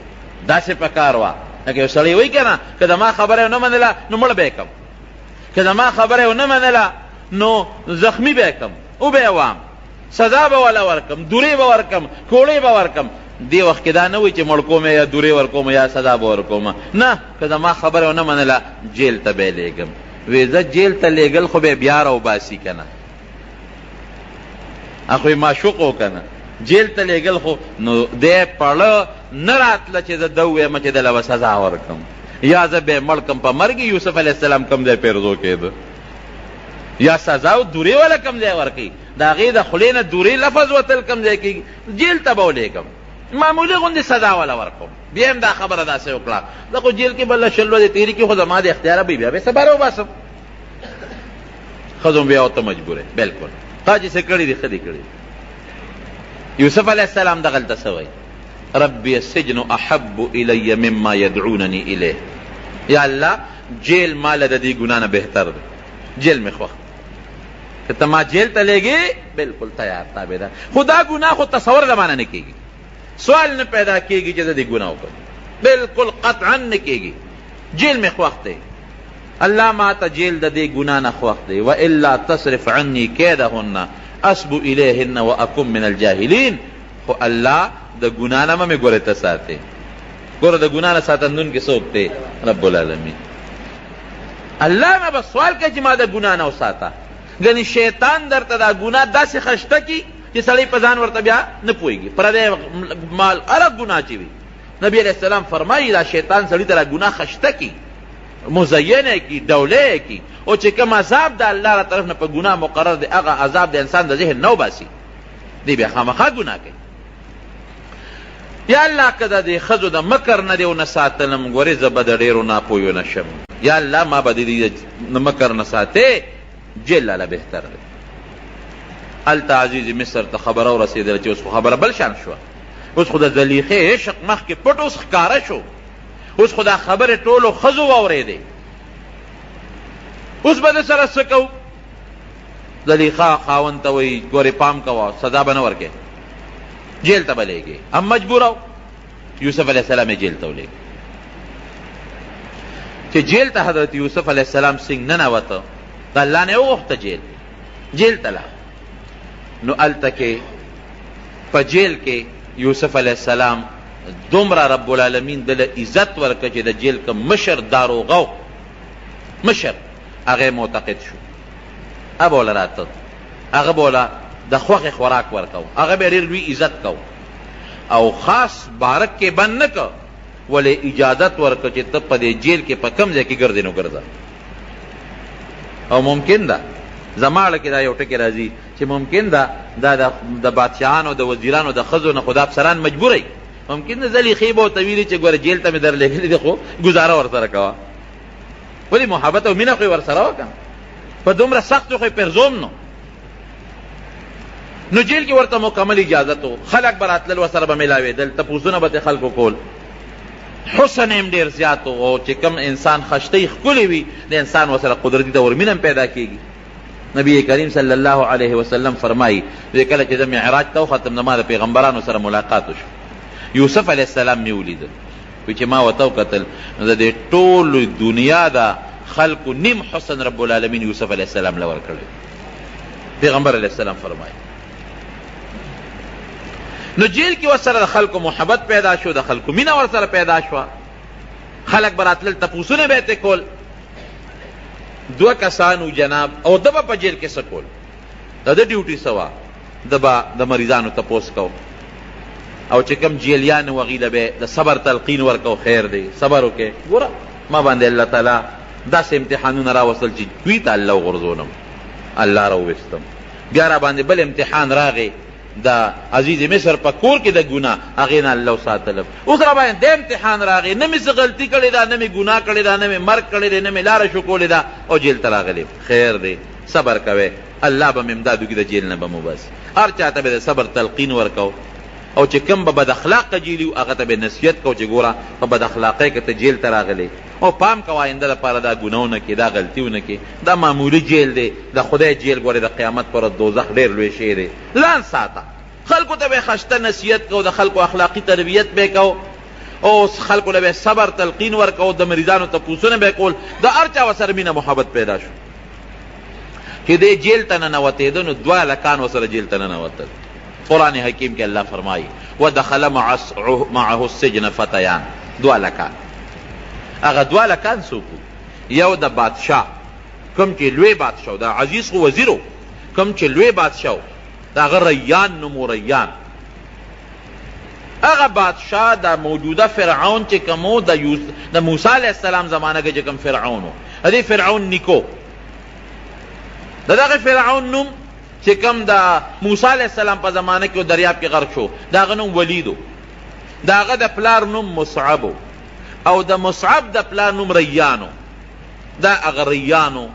داسې په کار وه لکه یو سړی وایي که نه، که د ما خبره یې ونه منله نو مړ به یې کړم، که د ما خبره یې ونه منله نو زخمی به یې کړم، او به یې وام، سزا به وله ورکړم، دورې به ورکړم، کوړې به ورکړم. دې وخت کې دا نه وایي چې مړ کوم یا دورې ورکوم یا سزا به ورکوم، نه، که د ما خبره یې ونه منله جیل ته به یې لېږم. وی زه جیل ته لېږل خو به یې بیا راوباسي که نه، خو یې معشوق و که نه، جیل ته لېږل خو نو دی پړه نه راتله چې زه ده ووایم چې دله به سزا ورکړم یا زه به یې مړ کړم. په مرګ یوسف علیه السلام کوم ځای پیرزو کېده، یا سزا او دورې والا کوم ځای ورکوي، د هغې د خولې نه دورې لفظ وتل کوم ځای کېږي، جیل ته به ولېږم، معمولي غوندې سزا والا ورکوم. بیا هم دا خبره داسې وکړه، زه خو جیل کې به له شل ورځې تېرې کړي، خو زما د اختیاره به بیا به سبا راوباسم. ښځو بیا ورته مجبوره، بلکل تا چې څه کړي دي ښه دي کړي. یوسف علیه السلام دغلته څه وایي؟ ربی السجن احب الی مما یدعوننی الیه. یا الله جیل ماله د دې ګناه نه بهتر دی، جیل مې خوښ. که ته ما جیل ته لېږې بلکل تیار تابعدار، خو دا ګناه خو تصور زمانه نه کېږي، سوال نه پیدا کېږي چې زه دې ګناه وکړم، بلکل قطعا نه کېږي. جیل مې خوښ دی، الله ما ته جیل د دې ګناه نه خوښ دی. والا تصرف عني کیدهن اصب الیهن واکن من الجاهلین. خو الله د ګناه نه مې ګوره ته ساتې، ګوره د ګناه نه ساتندون کې څوک دی؟ رب العالمین. الله نه به سوال کوي چې ما د ګناه نه وساته. ګنې شیطان درته دا ګناه داسې خشته کي چې سړی په ځان ورته بیا نه پوهېږي. پردی مال هره ګناه چې وي، نبی علیه السلام فرمایي دا شیطان سړي ته دا ګناه خشته کی، مزینه کی، ډوله کی، او چې کوم عذاب د الله را طرف نه په ګناه مقرر دی، هغه عذاب د انسان د ذهن نه وباسي، دی بیا خامخا ګناه کوي. یا الله که د دې ښځو د مکر نه دې ونه ساتلم، ګورې زه به د ډېرو ناپوهیو نه شم. یا الله ما به د دې د مکر نه ساتې، جیل لاله بهتر دی. هلته عزیز مصر ته خبره ورسېدله چې اوس خو خبره بل شان شوه، اوس خو د زلیخې عشق مخکې پټ اوس ښکاره شو، اوس خو دا خبرې ټولو ښځو واورېدې. اوس به د سره څه کوو؟ زلیخا خاوند ته وایي ګورې پام کوه، سزا به نه ورکې، جیل ته به لېږې. هم مجبوره و، یوسف علیه السلام یې جیل ته ولېږه. چې جیل ته حضرت یوسف علیه السلام څنګه ننوته، د الله نه یې وغوښته جیل ته لاړ. نو هلته کې په جیل کې یوسف علیه السلام دومره رب العالمین دله عزت ورکړه چې د جیل که مشر داروغه مشر هغه معتقد شو، هغه بوله راته، هغه بوله د خوښې خوراک ورکو، هغه به ډېر لوی عزت کو او خاص بارک کې بند نه کو، ولې اجازت ورکړه چې ته په دې جیل کې په کوم ځای کې ګرځې نو ګرځه. او ممکن ده زما اړه کې دا یو ټکې راځي چې ممکن ده دا د بادشاهانو د وزیرانو د ښځو نه خو دا افسران مجبوروي، ممکن ده زلیخې به ورته ویلي چې ګوره جیل ته مې در لېږلي دي خو ګزاره ورسره کوه، ولې محبت او مینه خو یې ورسره وکړه، په دومره سختو خو یې پرزوم نو جیل کې ورته مکمل اجازت و، خلک به راتلل ورسره به میلاوېدل، تپوسونه به ترې خلکو کول، حسن هم ډېر زیات و، او چې کوم انسان خشتۍ ښکلې وي د انسان ورسره قدرتي طور مینه هم پیدا کېږي. نبی کریم صلی الله علیه وسلم فرمایي کله چې زه معراج ته وختم نو ما د پیغمبرانو سره ملاقات وشو، یوسف علیه السلام مې ولیده، وایي چې ما ورته وکتل نو د دې ټولو دنیا د خلکو نیم حسن رب العالمین یوسف علیه السلام له ورکړی. پیغمبر علیه السلام فرمایي نو جیل کې ورسره د خلکو محبت پیدا شو، د خلکو مینه ورسره پیدا شوه، خلک به راتلل تپوسونه به یې ترې کول. 2 کسانو جناب، او ده به په جیل کې څه کول، د ده ډیوټي څه وه، ده به د مریضانو تپوس کو، او چې کوم جیلیان و هغوی له به د صبر تلقین ورکو، خیر دی صبر وکړې، ګوره ما باندې الله تعالی داسې امتحانونه راوستل چې دوی ته الله وغورځولم، الله راوویستم. بیا را باندې بل امتحان راغی د عزیز مصر په کور کې د ګناه، هغې نه الله وساتلم. اوس را باندې د امتحان راغی، نه مې څه غلطي کړې ده، نه مې ګناه کړې ده، نه مې مرګ کړی دی، نه مې لاره شکولې ده، او جیل ته راغلی. خیر دی صبر کوئ، الله به مې امداد وکړي، د جیل نه به مو بس. هر چا ته به د صبر تلقین ورکو، او چې کوم به بد اخلاقه جیلي و هغه ته به نصیحت کو چې ګوره په بد اخلاقۍ کې ته جیل ته راغلی، او پام کوه آینده لپاره دا ګناه ونه کړې، دا غلطي ونه کړې، دا معمولي جیل دی، د خدای جیل ګورې د قیامت پر دوزخ ډېر لوی شی دی. ځان ساته، خلکو ته به خشته نصیحت کو، د خلکو اخلاقی تربیت به کو، او خلکو له به صبر تلقین ورکو، د مریضانو تپوسونه به کول، د هر چا ورسره مینه محبت پیدا شو. چې دی جیل ته ننوتېده نو 2 هلکان ورسره جیل ته ننوتل. قرآن حکیم کې الله فرمایي ودخل معه السجن فتیان، 2 هلکان. هغه 2 هلکان څوک وو؟ یو د بادشاه، کوم چې لوی بادشاه، د عزیز خو وزیرو، کوم چې لوی بادشاه دا هغه ریان نومو، ریان. هغه بادشاه د موجوده فرعون چې کوم و د موسی علیه السلام زمانه کې چې کوم فرعون و، د دې فرعون نیکو، د دغه فرعون نوم چې کوم د موسی علیه السلام په زمانه کې دریاب کې غرق شو، د هغه نوم ولید و، د هغه د پلار نوم مصعب و، او د مصعب د پلار نوم ریان و. دا هغه ریان و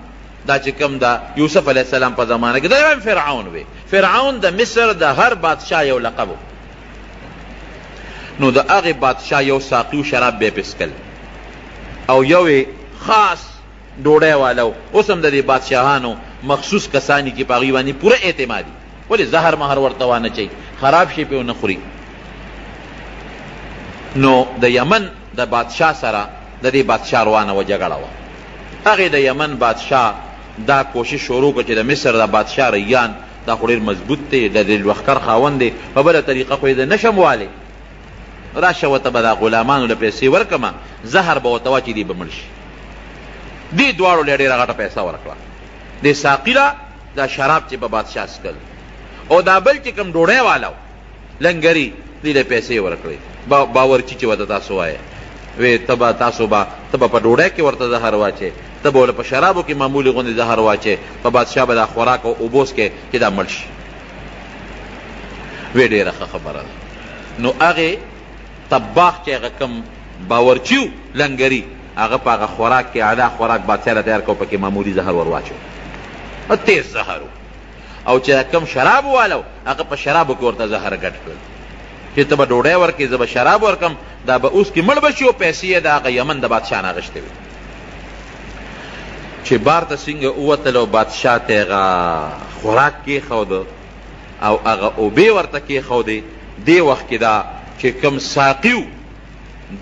دا چې کوم د یوسف علیه السلام په زمانه کې دا فرعون وی. فرعون د مصر د هر بادشاه یو لقب و. نو د هغې بادشاه یو ساقي و شراب به یې پسکل، او یو خاص ډوډۍ والا و. اوس هم د دې بادشاهانو مخصوص کسانی چې په هغوی باندې پوره اعتمادي، ولې زهر مهر ورته وانه چي، خراب شي پې ونه خوري. نو د یمن د بادشاه سره د دې بادشاه روانه و جګړه وه. هغې د یمن بادشاه دا کوشش شروع کړه چې د مصر د بادشاه ریان دا خو ډېر مضبوط دی، د دې لښکر خاوند دی، په بله طریقه خو یې د نشم والی، راشه ورته به دا غلامانو له پیسې ورکړمه، زهر به ورته واچي دی به مړ شي. دې دواړو له ډېره غټه پیسه ورکړه، دې ساقي له دا شراب چې په بادشاه څکل، او دا بل چې کوم ډوډۍ والا و لنګري، دې له پیسې ورکړې. باورچي چې ورته تاسو وایه وی ته به په ډوډۍ کې ورته زهر واچې، ته به په شرابو کې معمولي غوندې زهر واچې، په بادشاه به دا خوراک او اوبوس کې چې دا مړ شي. وی ډېره ښه خبره ده. نو هغې طباخ چې هغه کوم باورچي و لنګري، هغه په هغه خوراک کې اعلی خوراک بادشاه له تیار کو، پکې معمولي زهر ور واچو، تیز زهر و. او چې کوم شراب والا و هغه په شرابو کې ورته زهر ګډ کړل چې ته به ډوډۍ ورکړې، زه به شراب ورکړم، دا به اوس کې مړ به شي، او پیسې یې د هغه یمن د بادشاه نه اخیستې وې. چې بار ته څنګه ووتل او بادشاه ته هغه خوراک کېښوده او هغه اوبې ورته کېښودې، دې وخت کې دا چې کوم ساقي و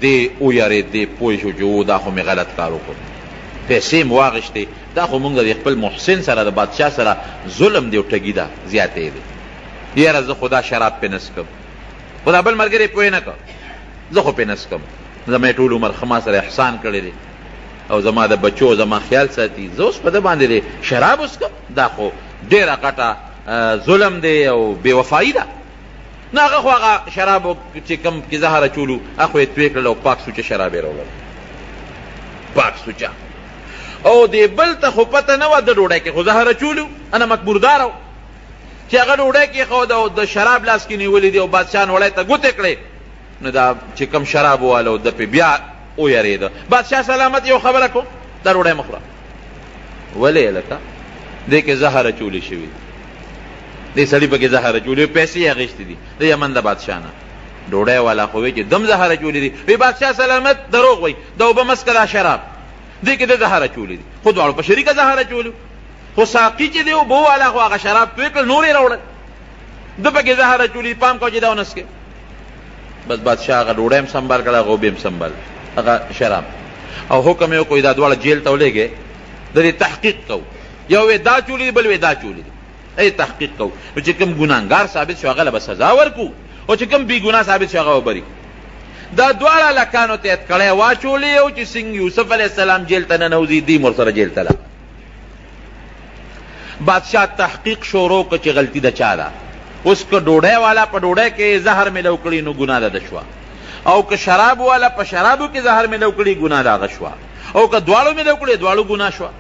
دې ویارېد، دې پوه شو چې دا خو مې غلط کار وکړ، پیسې مې واخیستې، دا خو مونږ د خپل محسن سره د بادشاه سره ظلم دی او ټګي ده، زیاتې دی. یاره زه خو دا شراب پې نه څکم. خو دا بل ملګری پوه نه کړ، زه خو پې نس کم زما ټول عمر ښه ما سره احسان کړی دی او زما د بچو زما خیال ساتي، زه اوس په ده باندې دی شراب وڅکم؟ دا خو ډېره غټه ظلم دی او بې وفایي ده. نه هغه خو هغه شرابو چې کوم کې زهر اچولو هغه خو یې توی کړل او پاک سوچه شراب یې راوړل، پاک سوچه. او دې بل ته خو پته نه وه د ډوډۍ کې خو زهر اچولو، انا مقبوردار و چې هغه ډوډۍ کېښود او د شراب لاس کې نیولي دي او بادشاه نوړی ته ګوتې کړې، نو دا چې کوم شراب واله د پې بیا ویرېده. بادشاه سلامت یو خبره کوم دا ډوډۍ مه خوره. ولې هلکه دې کې زهر اچولې شوي دې سړي پکې زهر اچولې، پیسې یې اخیستې دي د یمن د بادشاه نه. ډوډۍ والا خو وایي چې دم زهر اچولې دي. وی بادشاه سلامت دروغ وایي، دا اوبه مسکه دا شراب دې کې د زهر اچولې دي، خو دواړو په شریکه زهر اچولو. خو ساقي چې دی اوبه والا خو هغه شراب توی کړل نور یې راوړل، ده پکې زهر اچولې. پام کوه چې دا ونسکې. بس بادشاه هغه ډوډۍ هم سنبال کړه، هغه اوبې هم سنبال هغه شراب. او حکم یې وکړو دا دواړه جیل ته ولېږې، د دې تحقیق کوو. یو وی دا چولې دي بل وی دا چولې دي، ای تحقیق کوو. نو چې کوم ګناهګار ثابت شو هغه له به سزا ورکو، او چې کوم بې ګناه ثابت شو هغه به بری. دا دواړه لکانو ته اتکړی واچولې او چې څنګه یوسف علیه السلام جیل ته ننوځي دیم ورسره جیل ته لاړ. بادشاه تحقیق شروع کړ چې غلطي د چا ده. اوس که ډوډۍ والا په ډوډۍ کې زهر میلو کړي نو ګناه ده شوه، او که شراب والا په شرابو کې زهر میلو کړي ګناه ده هغه شوه، او که دواړو میلو کړي دواړو ګناه شوه.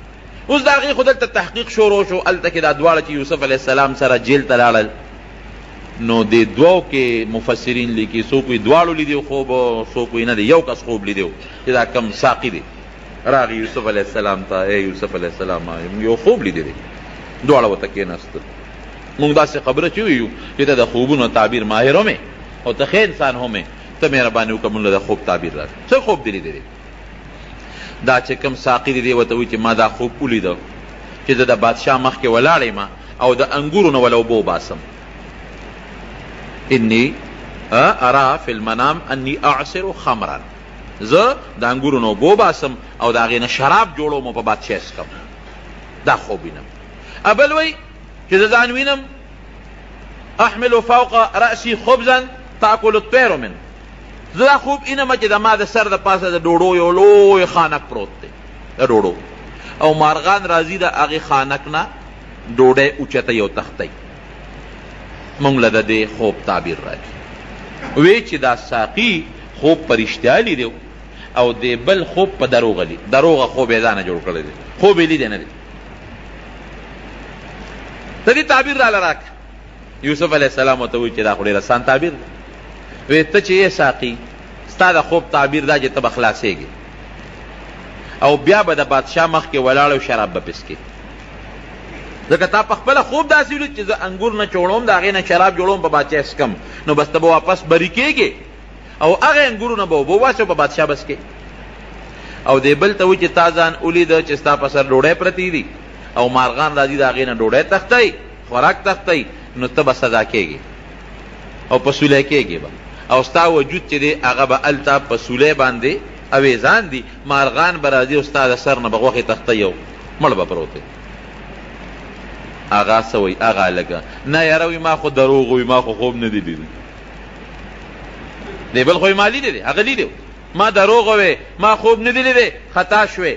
اوس د هغې خو دلته تحقیق شروع شو. هلته کې دا دواړه چې یوسف علیه السلام سره جیل ته لاړل، نو دې دوو کې مفسرین لیکي څوک وایي دواړو لیدي خوب، څوک وایي نه دی یو کس خوب لیدی چې دا کم ساقي دی راغی یوسف علیه السلام ته، ای یوسف علیه السلام یو خوب لیدی دی. دواړه ورته کېناستل. موږ داسې خبره چې ویو چې ته د خوبونو تعبیر ماهر هم او ته ښه انسان هم ته مهرباني وکړه موږ له د خوب تعبیر راکړه. څه خوب دی لیدی دی؟ دا چې کوم ساقي دی دی ورته وایي چې ما دا خوب ولیده چې زه د بادشاه مخکې ولاړ یم او د انګورو نه وله اوبه وباسم. انی ارا فی المنام انی اعصر خمرا، زه د انګورو نه اوبه وباسم او د هغې نه شراب جوړوم او په بادشاه څکم. دا خوب وینم. ابل وایي چې زه ځان وینم احمل فوق رأسي خبزا تاکل الطیر من، زه دا خوب اینم چې د ما د سر د پاسه د ډوډو یو لوی خانک پروت دی د ډوډو، او مارغان راځي د هغې خانک نه ډوډۍ اوچتوي او تښتوي. موږ له د دې خوب تعبیر راکړي. وی چې دا ساقي خوب په رښتیا لیدی او د بل خوب په دروغه لید، دروغه خوب یې ځانه جوړ کړی دی، خوب یې لیدی نه دی. د دې تعبیر راله راکړه. یوسف علیه السلام ورته وایي چې دا خو ډېر اسان تعبیر دی. وی ته چې یې ساقي ستا د خوب تعبیر دا چې ته به خلاصېږې او بیا به د بادشاه مخکې ولاړ او شراب به پسکې، ځکه تا په خپله خوب داسې ولید چې زه انګور نه چوړوم د هغې نه شراب جوړوم په بادشاه څکم، نو بس ته به واپس بری کېږې او هغې انګورو نه به اوبه وباسې او په بادشاه به څکې. او دې بل ته وایي چې تا ځان ولیده چې ستا په سر ډوډۍ پرتې دي او مارغان راځي د هغې نه ډوډۍ تښتوي، خوراک تښتوي، نو ته به سزا کېږې او په سولی کېږې به، او ستا وجود چې دی هغه به هلته په سولی باندې اویزان دي، مارغان به راځي او ستا د سر نه به غوښې تښتوي او مړ به پروت دی. هغه څه وایي هغه هلکه نه یاره وایي ما خو دروغ وایي، ما خو خوب نه دی لیدی. دی بل خو ما لیدی دی، هغه لیدی ما دروغ وایي، ما خوب نه دی لیدی، خطا شوې.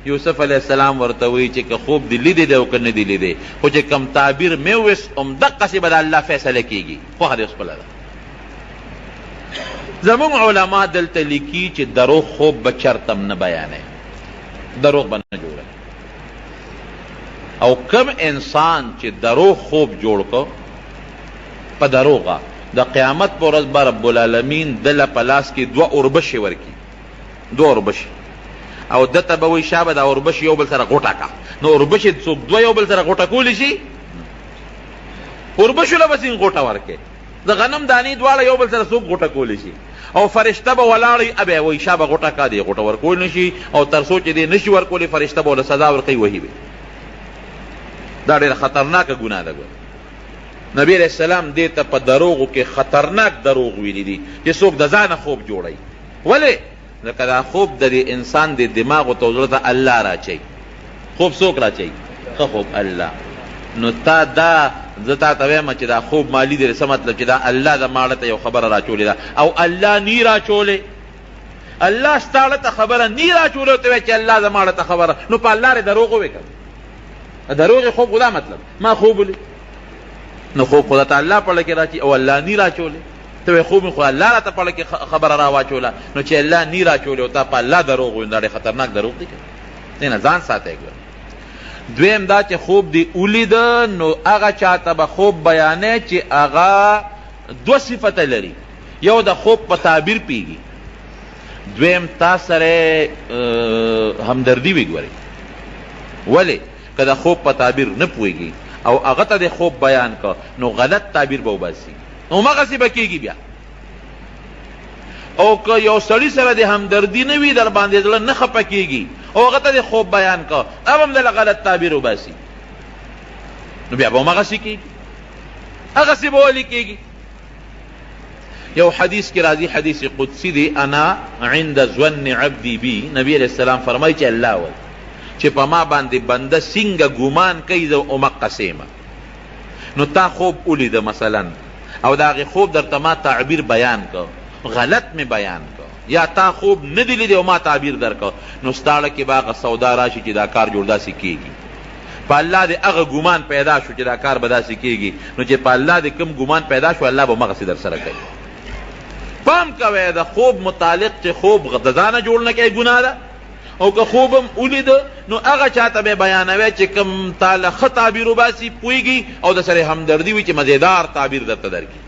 یوسف علیه السلام ورته وایي چې که خوب دی لیدی دی او که نه دی لیدی، خو چې کوم تعبیر مې وویست همدقسې به د الله فیصله کېږي، خوښه دې خپله ده. زمونږ علما دلته لیکي چې دروغ خوب به چرتم نه بیانوي، دروغ به نه جوړوي. او کم انسان چې دروغ خوب جوړ کو په دروغه د قیامت په ورځ به رب العالمین دله په لاس کې دوه اوربشې ورکړي، دوه اوربشې، او دته به وایي شابه دا اوربشې یو بل سره غوټه کا. نو اوربشې څوک دوه یو بل سره غوټه کولی شي؟ اوربشو له به څنګه غوټه ورکړي؟ د غنم دانې دواړه یو بل سره څوک غوټه کولی شي؟ او فرشته به ولاړی ابه وایي شابه غوټه کا دی غوټه ورکول نه شي، او تر څو چې دی نه شي ورکولی فرشته به ورله سزا ورکوي وهي به. دا ډېره خطرناکه ګناه ده. نبی علیہ السلام دې ته په دروغو کې خطرناک دروغ ویلي دي چې څوک د ځانه خوب جوړوي. ولې؟ ځکه دا خوب د دې انسان د دماغ او زړه ته الله راچوي. خوب څوک راچوي؟ ښه خوب الله. نو تا دا زه تا ته وایم چې دا خوب مالی دی، څه مطلب چې دا الله د ماړه ته یو خبره راچولې ده او الله نی راچولې. الله ستاړه ته خبره نی راچولې ته وایي چې الله د ماړه ته خبره، نو په الله رې دروغ ووایې که دروغ خوب خدا مطلب ما خوب ولي، نو خوب خدا ته الله پړه کې راچي او الله نی راچولې. ته وایې خوب مې خو الله راته پړه کې خبره راواچوله، نو چې الله نی راچولې او تا په الله دروغ وایې، دا ډېر خطرناک دروغ دی که نه ځان ساتئ. دویم دا چې خوب دی ولید نو هغه چاته به خوب بیانې چې هغه دو صفته لري، یو د خوب په تعبیر پیږي، دویم تا سره همدردي وي. ګورئ ولې که د خوب په تعبیر نه پوهېږي او هغه ته د خوب بیان که نو غلط تعبیر به وباسي، همغسې به کېږي بیا. او که یو سړي سره د همدردي نه وي در باندې زړه نه خفه کېږي او هغه ته د خوب بیان که اب هم دله غلط تعبیر وباسي، نو بیا به همغسې کېږي، هغسې به ولې کېږي. یو حدیث کې راځي، حدیث قدسی دی، انا عند ظن عبدی بی، نبی علیہ السلام فرمایي چې الله وایي چې په ما باندې بنده څنګه ګمان کوي زه همقسې یم. نو تا خوب ولیده مثلا او د هغې خوب درته ما تعبیر بیان که، غلط می بیان که، یا تا خوب نه دی لیدی او ما تعبیر در که، نو ستاړه کې به هغه سودا راشي چې دا کار جوړ داسې کېږي. په الله دې هغه ګمان پیدا شو چې دا کار به داسې کېږي، نو چې په الله دې کوم ګمان پیدا شو الله به همغسې در سره کوي. پام کوئ د خوب متعلق چې خوب د ځانه جوړ نه کوي ګناه ده، او که خوب هم ولیده نو هغه چاته به بیانوي چې کوم تاله ښه تعبیر وباسي پوهېږي او د سره همدردي وي چې مزېدار تعبیر درته درکړي.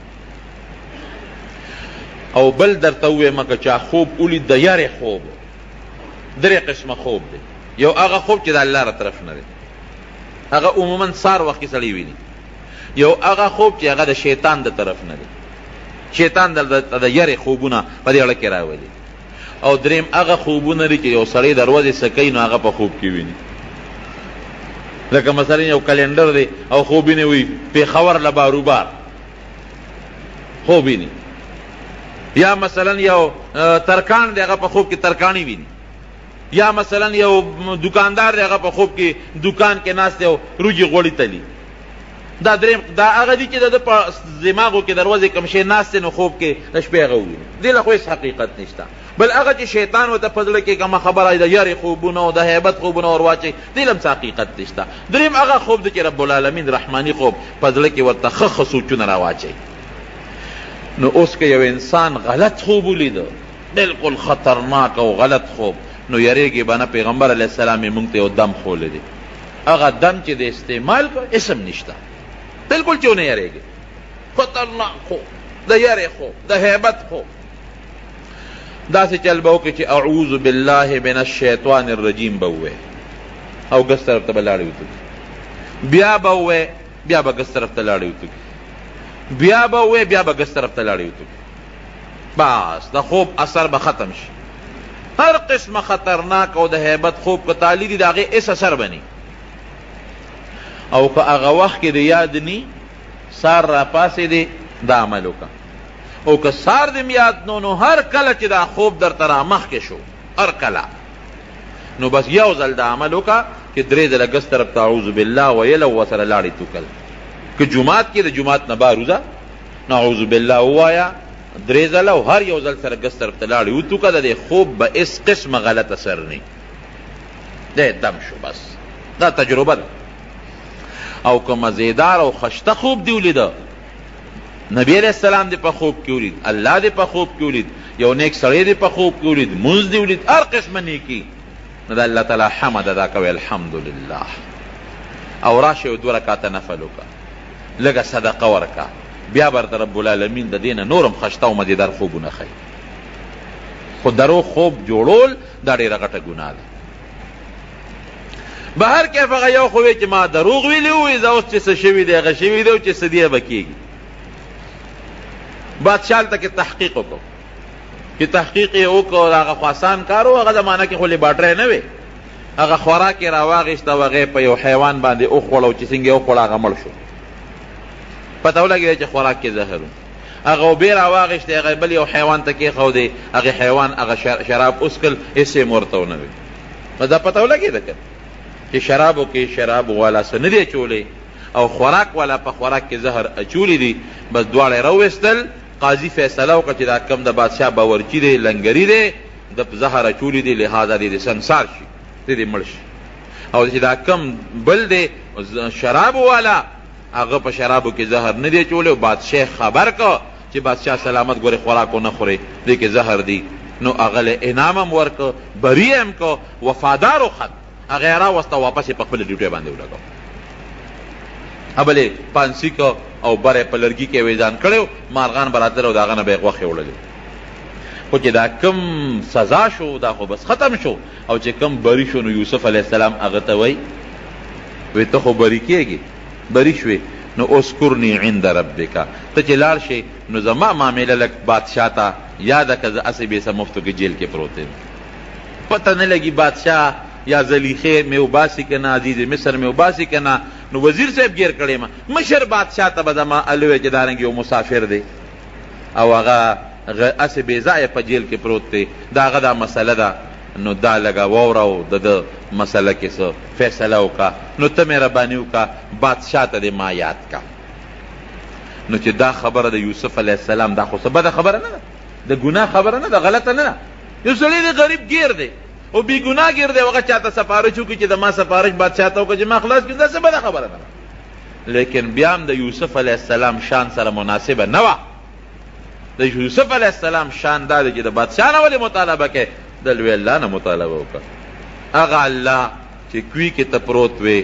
او بل درته ووایم که چا خوب ولید د یارې خوب، درې قسمه خوب دی. یو هغه خوب چې د الله را طرف نه دی، هغه عموما سار وخت کې سړی ویني. یو هغه خوب چې هغه د شیطان د طرف نه دی، شیطان د یارې خوبونه په دې اړه کې راولي. او دریم هغه خوبونه دی چې یو سړی د ورځې څه کوي نو هغه په خوب کې ویني. لکه مثلا یو کلندر دی او خوب یې وي پېښور له باروبار خوب ویني، یا مثلا یو ترکان دی هغه په خوب کې ترکانی ویني، یا مثلا یو دکاندار دی هغه په خوب کې دکان کې ناست دی او روجي غوړي تلي. دا دریم دا هغه دی چې د په دماغو کې دروازې کوم شی ناست دی نو خوب کې د شپې هغه وویني، دې له خو هېڅ حقیقت نشته. بل هغه چې شیطان ورته په زړه کې کومه خبره د یارې خوبونه او د هیبت خوبونه ور واچوي، دې له هم څه حقیقت نشته. دریم هغه خوب دی چې رب العالمین رحماني خوب په زړه کې ورته ښه سوچونه راواچوي. نو اوس که یو انسان غلط خوب ولیده، بالکل خطرناک او غلط خوب، نو یریږي به نه. پیغمبر علیه السلام یې موږ ته یو دم ښولی دی، هغه دم چې د استعمال کو اسم نشته، بالکل چې ونه یریږي. خطرناک خوب، د یارې خوب، د هیبت خوب. داسې چل به وکړي چې اعوذ بالله من الشیطان الرجیم به ووایې او ګس طرف ته به لاړې وتوږي، بیا به ووایې بیا به ګس طرف ته لاړې وتوږي، بیا به ووایې بیا به ګس طرف ته لاړې وتوږي. بس د خوب اثر به ختم شي. هر قسمه خطرناک او د هیبت خوب که تعالی دي د هغې هېڅ اثر به ني. او که هغه وخت کې د یاد ني سار را پاسېدې دا عمل وکړه، او که سار دې یاد نو هر کله چې دا خوب درته را مخکې شو هر کله نو بس یو ځل دا عمل وکړه چې درې ځله ګس طرف ته اعوذ بالله ویل او ورسره لاړې توکل. که جومات کې د جومات نه بار وځه نو اعوذ بالله ووایه درې ځله او هر یو ځل سره ګس طرف ته لاړې وتوکه، د دې خوب به هېڅ قسمه غلط اثر نه دی، دم شو. بس دا تجربه ده. او که مزیدار او خشته خوب دی ولیده، نبی علیہ السلام دی په خوب کې ولید، الله دی په خوب کې ولید، یو نیک سړی دی په خوب کې ولید، مونځ دی ولید، هر قسمه نیکي، نو د الله تعالی حمد ادا کوئ الحمدلله. او راشه یو 2 رکعاته نفل وکړه، لږه صدقه ورکړه، بیا برته رب العالمین د دې نه نورم خشته او مزیدار خوبونه ښیي. خو دروغ خوب جوړول دا ډېره غټه ګناه ده. به هر کیف هغه یو خو وی چې ما دروغ ویلي وي، زه اوس چې څه شوي دی هغه شوي دی او چې څه دی به کېږي. بادشاه هلته کې تحقیق وکړو، چې تحقیق یې وکړو، هغه خو آسان کار و، هغه زمانه کې خو لیباټرۍ نه وې، هغه خوراک یې راواغېسته او هغه په یو حیوان باندې وخوړه، چې څنګه یې وخوړه هغه مړ شو. پته ولګېده چې خوراک کې زهر و. هغه اوبې راواغېستې، هغه بل یو حیوان ته کېښودې، هغې حیوان هغه شراب وڅښل، هېڅ یې ورته ونه وې. دا پته ولګېده که چې شرابو کې شراب والا څه نه دی اچولی، او خوراک والا په خوراک کې زهر اچولی دي، بس دواړه راویستل. قاضي فیصله وکړه چې دا کم د بادشاه باورچي دی، لنګري دی، د زهر اچولی دي، لہذا دی سنسار شي، دی مړ شي. او چې دا کم بل دی شراب والا، هغه په شرابو کې زهر نه دی اچولی، او بادشاه خبر که چې بادشاه سلامت ګورې خوراکو نه خورې، دی کې زهر دی. نو هغه له انعام هم ورکه، بری هم که، وفادار و خط هغه یې راوسته، واپس یې په خپله ډیوټۍ باندې ولګو. بلې پانسي که او بره په لرګي کې ویزان کړی، مارغان به راتلل او د هغه نه به یې غوښې وړلې. خو چې دا کم سزا شو دا خو بس ختم شو. او چې کم بری شو نو یوسف علیه السلام هغه ته وایي ته خو بری کېږي، بری شوې، نو اذکرنی عند ربک، ته چې لاړ شې نو زما معامله لږ بادشاه ته یاده که زه هسې بېڅه مفتو کې جیل کې پروت یم، پته نه لګي بادشاه یا زلیخې مې وباسي که نه، عزیز مصر مې وباسي که نه. نو وزیر صاحب گیر کړی ما، مشر بادشاه ته به زما الوی چې دارنګ یو مسافر دی او هغه هسې بې ځایه په جیل کې پروت دی، د هغه دا مسله ده. نو دا لږه واوره او د مسله کې څه فیصله وکړه، نو ته مهرباني وکړه بادشاه ته دې ما یاد کا. نو چې دا خبره د یوسف علیه السلام دا خو څه بده خبره نه ده، د ګناه خبره نه ده، غلطه نه ده. یو سړی دی غریب گیر دی او بې ګناه گیر دی، هغه چاته سفارش وکړي چې د ما سفارش بادشاه ته وکړه چې ما خلاص کړي، دا څه بده خبره نه ده. لیکن بیا هم د یوسف علیه السلام شان سره مناسبه نه وه. د یوسف علیه السلام شان دا دی چې د بادشاه نه ولې مطالبه کوې، د لوی الله نه مطالبه وکړه. هغه الله چې کوی کې ته پروت وې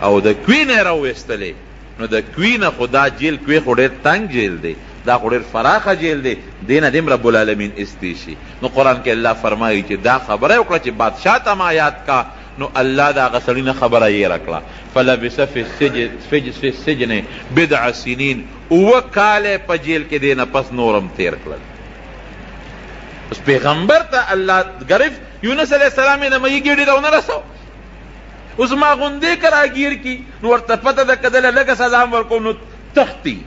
او د کوی نه یې راویستلې، نو د کوی نه خو دا جیل، کوی خو ډېر تنګ جیل دی، دا خو ډېر فراخه جیل دی، دې نه دې هم رب العالمین استی شي. نو قرآن کې الله فرمایي چې دا خبره یې وکړه چې بادشاه ته ما یاد کا، نو الله د هغه سړي نه خبره یېره کړه. فلبث فی السجن بضع سنین، 7 کاله په جیل کې دې نه پس نورم تیر کړل. اوس پیغمبر ته الله گرفت، یونس علیه السلام یې د مهي ګېډې راونه رسو. اوس ما غوندې که راګیر کي نو ورته پته ده که دله لږه سزا هم ورکوم نو تښتي،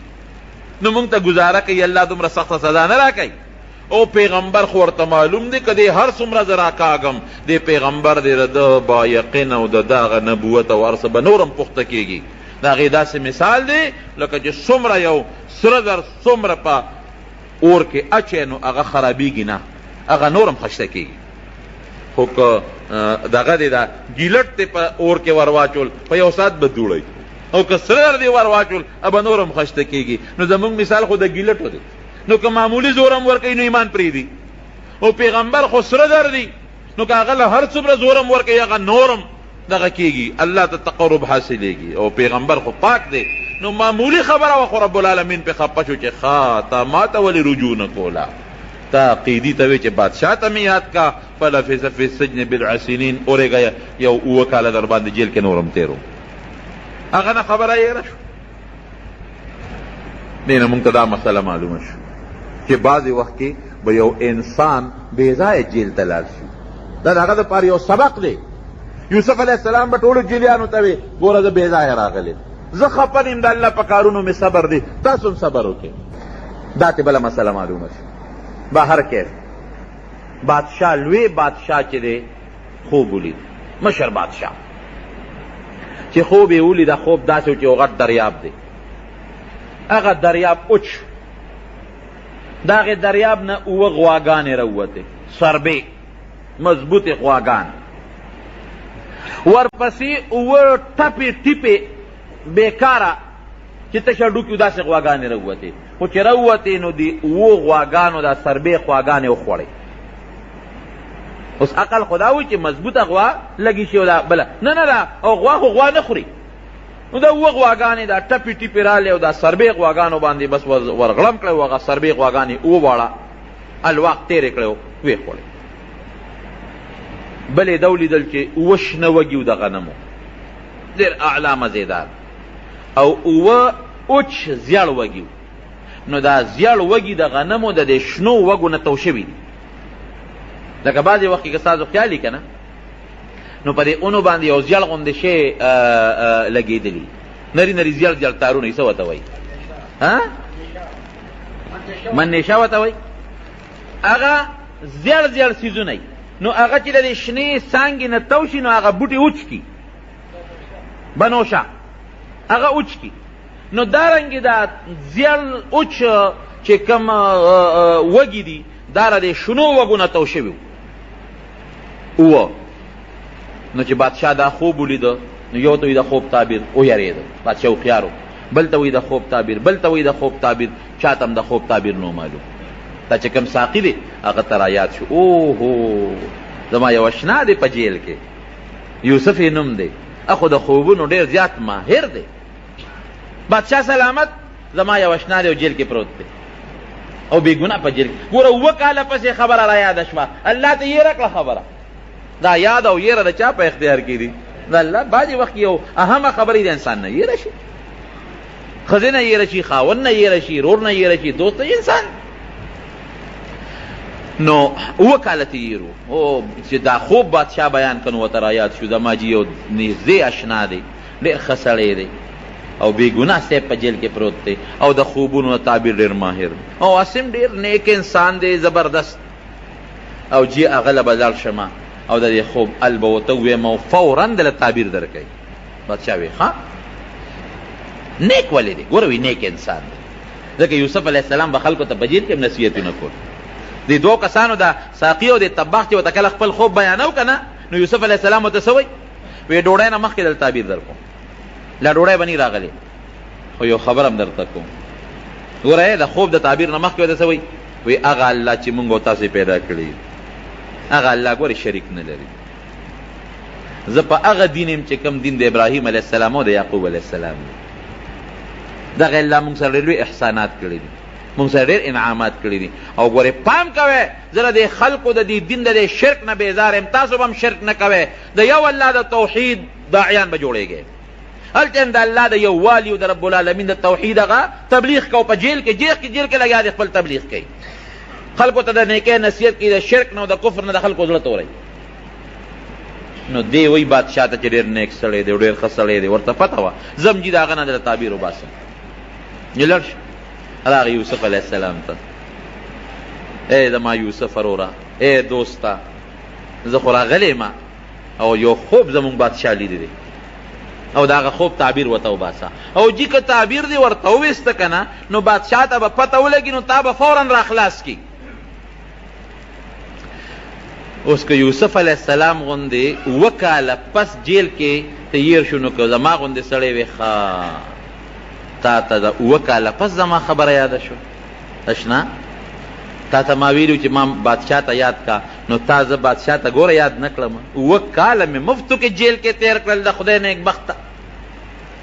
نو مونږ ته ګزاره کوي الله دومره سخته سزا نه راکوي. او پیغمبر خو ورته معلوم دی که دی هر څومره زه راکاږم دی پیغمبر دی د ده با یقین او د دغه نبوت او هر څه به نور هم پخته کېږي. د هغې داسې مثال دی لکه چې څومره یو سره زر څومره په اور کې اچی نو هغه خرابېږي نه، هغه نور هم خشته کېږي. خو که دغه دی دا ګیلټ دی په اور کې ور واچول په یو ساعت به دوړی، او که سره زر دی ور واچول به نور هم خشته کېږي. نو زمونږ مثال خو د ګیلټو دی، نو که معمولی زور هم ورکوي نو ایمان پرېږدي. او پیغمبر خو سره در دی، نو که هغه له هر څومره زور هم ورکوي هغه نور هم دغه کېږي، الله ته تقرب حاصلېږي. او پیغمبر خو پاک دی، نو معمولی خبره وه خو رب العالمین پې خفه شو چې ښه تا ما ته ولې رجوع نه کوله، تا قیدي ته وی چې بادشاه ته مې یاد کا. فلبث فی السجن بضع سنین، اورېږه یو 7 کاله در باندې جیل کې نورم تېرو. هغه نه خبره یېره شو. دې نه مونږ ته دا مسله معلومه شو چې بعضې وخت کې به یو انسان بې ځایه جیل ته لاړ شي، دا د هغه دپاره یو سبق دی. یوسف علیه السلام به ټولو جیلیانو ته وی ګوره زه بې ځایه راغلی، زه خفه نیم، د الله په کارونو مې صبر دی، تاسو هم صبر وکړئ. دا ته بله مسله معلومه شي. بهر کیف بادشاه، لوی بادشاه چې دی خوب ولید، مشر بادشاه چې خوب یې ولیده، خوب داسې و چې یو غټ دریاب دی، هغه دریاب اوچ، د هغې دریاب نه 7 غواګانې راووتې، سربې مضبوطې غواګانې، ورپسې 7 ټپې ټیپې بېکاره چې تشه ډوکي داسې غواګانې راووتې. خو چې راووتې نو د 7 غواګانو دا سربې غواګانې وخوړې. اوس عقل خو دا وایي چې مضبوطه غوا لګي شي او دا بله نه نه ده، او غوا خو غوا نه خوري. نو دا 7 غواګانې دا ټپې ټیپې رالې او دا سربې غواګانو باندې بس ورغړم کړی و، هغه سربې غواګانې وواړه، الواق تېرې کړی و، ویې خوړې. بلې ده ولیدل چې 7 شنه وږي و د غنمو، ډېر اعلی مزېدار، او 7 اوچ زیړ وږي. نو دا زیړ وږي د غنمو د دې شنو وږو نه تو شوي دي. لکه بعضې وخت کې که ستاسو خیال وي که نه، نو په دې اونو باندې یو زیړ غوندې شی لګېدلي، نري نري زیړ زیړ تارونه یې څه ورته وایي؟ منېشه ورته وایي. هغه زیړ زیړ څیزونه یي، نو هغه چې د دې شنې څانګې نه تو شي نو هغه بوټي وچ کي، بنوشه هغه اوچ کی. نو دارنګې دا زیړ اوچ چې کوم وږي دي دا د شنو وږونه تو شوي وو. نو چې بادشاه دا خوب ولیده نو یو ته وي د خوب تعبیر ویرېده، بادشاه هوښیار و، بل ته وي د خوب تعبیر، بل ته وي د خوب تعبیر، چاته هم د خوب تعبیر نو معلوم. دا چې کوم ساقي دی هغه ته رایاد شو، اوهو زما یو اشنا دی په جیل کې، یوسف یې نوم دی، اخو د خوبونو ډېر زیات ماهر دی. بادشاه سلامت، زما یو اشنا دی او جیل کې پروت دی او بې ګناه په جیل کې. ګوره 7 کاله پسې خبره را یاده شوه، الله ته یېره کړه خبره. دا یاد او یېره د چا په اختیار کې دي؟ د الله. بعضې وخت یو اهمه خبرې د انسان نه یېره شي، ښځې نه یېره شي، خاوند نه یېره شي، رور نه یېره شي، دوست انسان. نو 7 کاله تېر و او چې دا خوب بادشاه بیان کړ نو ورته را یاد شو زما جي یو نږدې اشنا دی، ډېر ښه سړی دی او بې ګناه صاحب په جیل کې پروت دی او د خوبونو تعبیر ډېر ماهر او اسیم ډېر نیک انسان دی، زبردست. او جي هغه له به لاړ شمه او د دې خوب ال به ورته ووایم او فورا دله تعبیر درکوي. بادشاه وی ښه نیک ولې دی؟ ګوره وی نیک انسان دی، ځکه یوسف علیه السلام به خلکو ته په جیل کې هم نصیحتونه کول. د 2 کسانو د ساقي او د طباخ چې ورته کله خپل خوب بیانو که نه، نو یوسف علیه السلام ورته څه وی؟ وی ډوډۍ نه مخکې دل تعبیر در کوم، لا ډوډۍ به نی راغلی، خو یو خبر هم درته کوم. ګوره د خوب د تعبیر نه مخکې ورته څه وی؟ وی هغه الله چې مونږ او تاسې پیدا کړي هغه الله ګورې شریک نه لري. زه په هغه دین یم چې کوم دین د ابراهیم علیه السلام او د یعقوب علیه السلام دی. دغه الله مونږ سره ډېر لوی احسانات کړي دي، مونږ سره ډېر انعامات کړي دي. او ګورې پام کوئ، زه د خلقو د دې دین د دې شرک نه بیزار یم، تاسو به هم شرک نه کوئ. د یو الله د توحید داعیان به جوړېږئ. هلته د الله د یووالي او د رب العالمین د توحید هغه تبلیغ کو په جیل کې، جیل کې لګیا دی خپل تبلیغ کوي، خلقو ته د نیکۍ نصیحت کوي، د شرک نه او د کفر نه د خلقو زړه تورئ. نو دی وی بادشاه ته چې ډېر نیک سړی دی، ډېر ښه سړی دی، ورته پته وه زم جي د هغه نه دله تعبیر وباسم. لړ شه راغی یوسف علیه السلام ته، ای زما یوسف وروره، ای دوسته، زه خو راغلی ما او یو خوب زمونږ بادشاه لیدی دی او د هغه خوب تعبیر ورته وباسه. او جي که تعبیر دی ورته وویسته که نه نو بادشاه ته به پته ولګي، نو تا به فورا را خلاص کي. اوس که یوسف علیه السلام غوندې 7 کاله پس جیل کې تیر شو، نو که زما غوندې سړی وی ښه تا ته د 7 کاله پس زما خبره یاده شو اشنا، تا ته ما ویلو چې ما بادشاه ته یاد کا، نو تا زه بادشاه ته ګوره یاد نه کړم. 7 کاله مې مفتو کې جیل کې تیر کړل، د خدای نیک بخته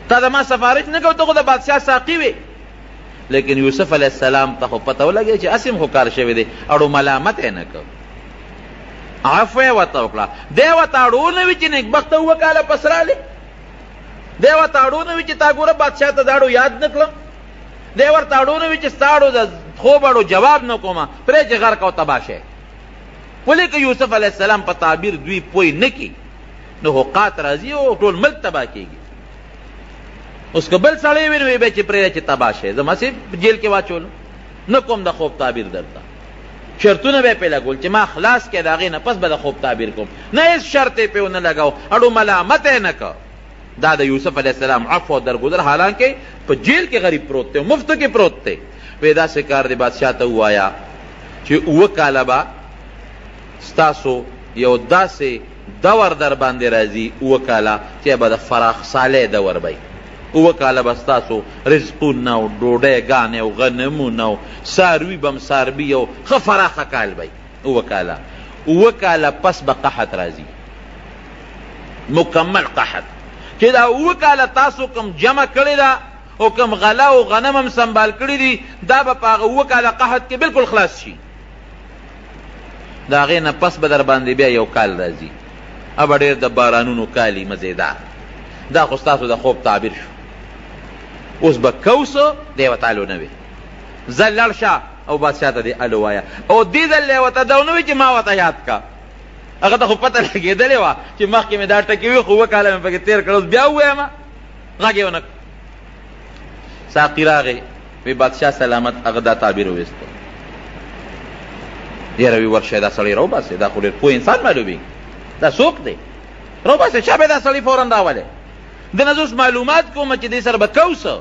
تا د ما سفارش نه کو، ته خو د بادشاه ساقي وې. لیکن یوسف علیه السلام ته خو پته ولګی چې اسیم خو کار شوی دی، اړو ملامت یې نه کو، عفو یې ورته وکړه. دی ورته اړو نه وي چې نیک بخته 7 کاله پس رالی، دی ورته اړو نه وي چې تا ګوره بادشاه ته دا اړو یاد نه کړم، دی ورته اړو نه وي چې ستا اړو د خوب اړو جواب نه کومه، پرې چې غرق او تباه شی. ولې که یوسف علیه السلام په تعبیر دوی پوی نه کي نو حقات راځي او ټول ملک تباه کېږي. اوس که بل سړی وي نو وی به چې پرې چې تباه شی، زه مسې جیل کې واچولو نه کوم د خوب تعبیر درته، شرطونه به یې پې لګول چې ما خلاص کړې د هغې نه پس به د خوب تعبیر کوم، نه هېڅ شرط یې پې ونه لګاو، اړو ملامت یې نه که. دا د یوسف علیه السلام عفو او درگذر، حالانکه په جیل کې غریب پروت دی، مفتو کې پروت دی. وی داسې کار دی بادشاه ته ووایه چې 7 کاله به ستاسو یو داسې دور در باندې راځي، 7 کاله چې به د فراخ سالی دور بی. 7 کاله به ستاسو رزقونه او ډوډۍ ګانې او غنمونه او څاروي به هم څاروي او ښه فراخه کال بی. 7 کاله 7 کاله پس به قحط راځي، مکمل قحط، چې دا 7 کاله تاسو کوم جمع کړې ده او کوم غله او غنم هم سنبال کړي دي، دا به په هغه 7 کاله قحط کې بالکل خلاص شي. د هغې نه پس به در باندې بیا یو کال راځي، ابه ډېر د بارانونو کالي مزیدار. دا خو ستاسو د خوب تعبیر شو. اوس به کوسو دی ورته الو نه وي، ځه لړ شه او بادشاه ته دې الو وایه، او دې ځل یې ورته دا ونه وي چې ما ورته یاد کا، هغه ته خو پته لګېدلې وه چې مخکې مې دا ټکې وي، خو 7 کاله مې پکې تېر کړه، اوس بیا ووایم غږ یې ونه کړ. ساقي راغی، وی بادشاه سلامت، هغه دا تعبیر وویسته. یاره وی ورشه دا سړی راوباسې، دا خو ډېر پوه انسان معلومېږي، دا څوک دی؟ راوباسې، چا به دا سړی فورا راولې؟ دنه زه اوس معلومات کوم چې دې سره به کو څه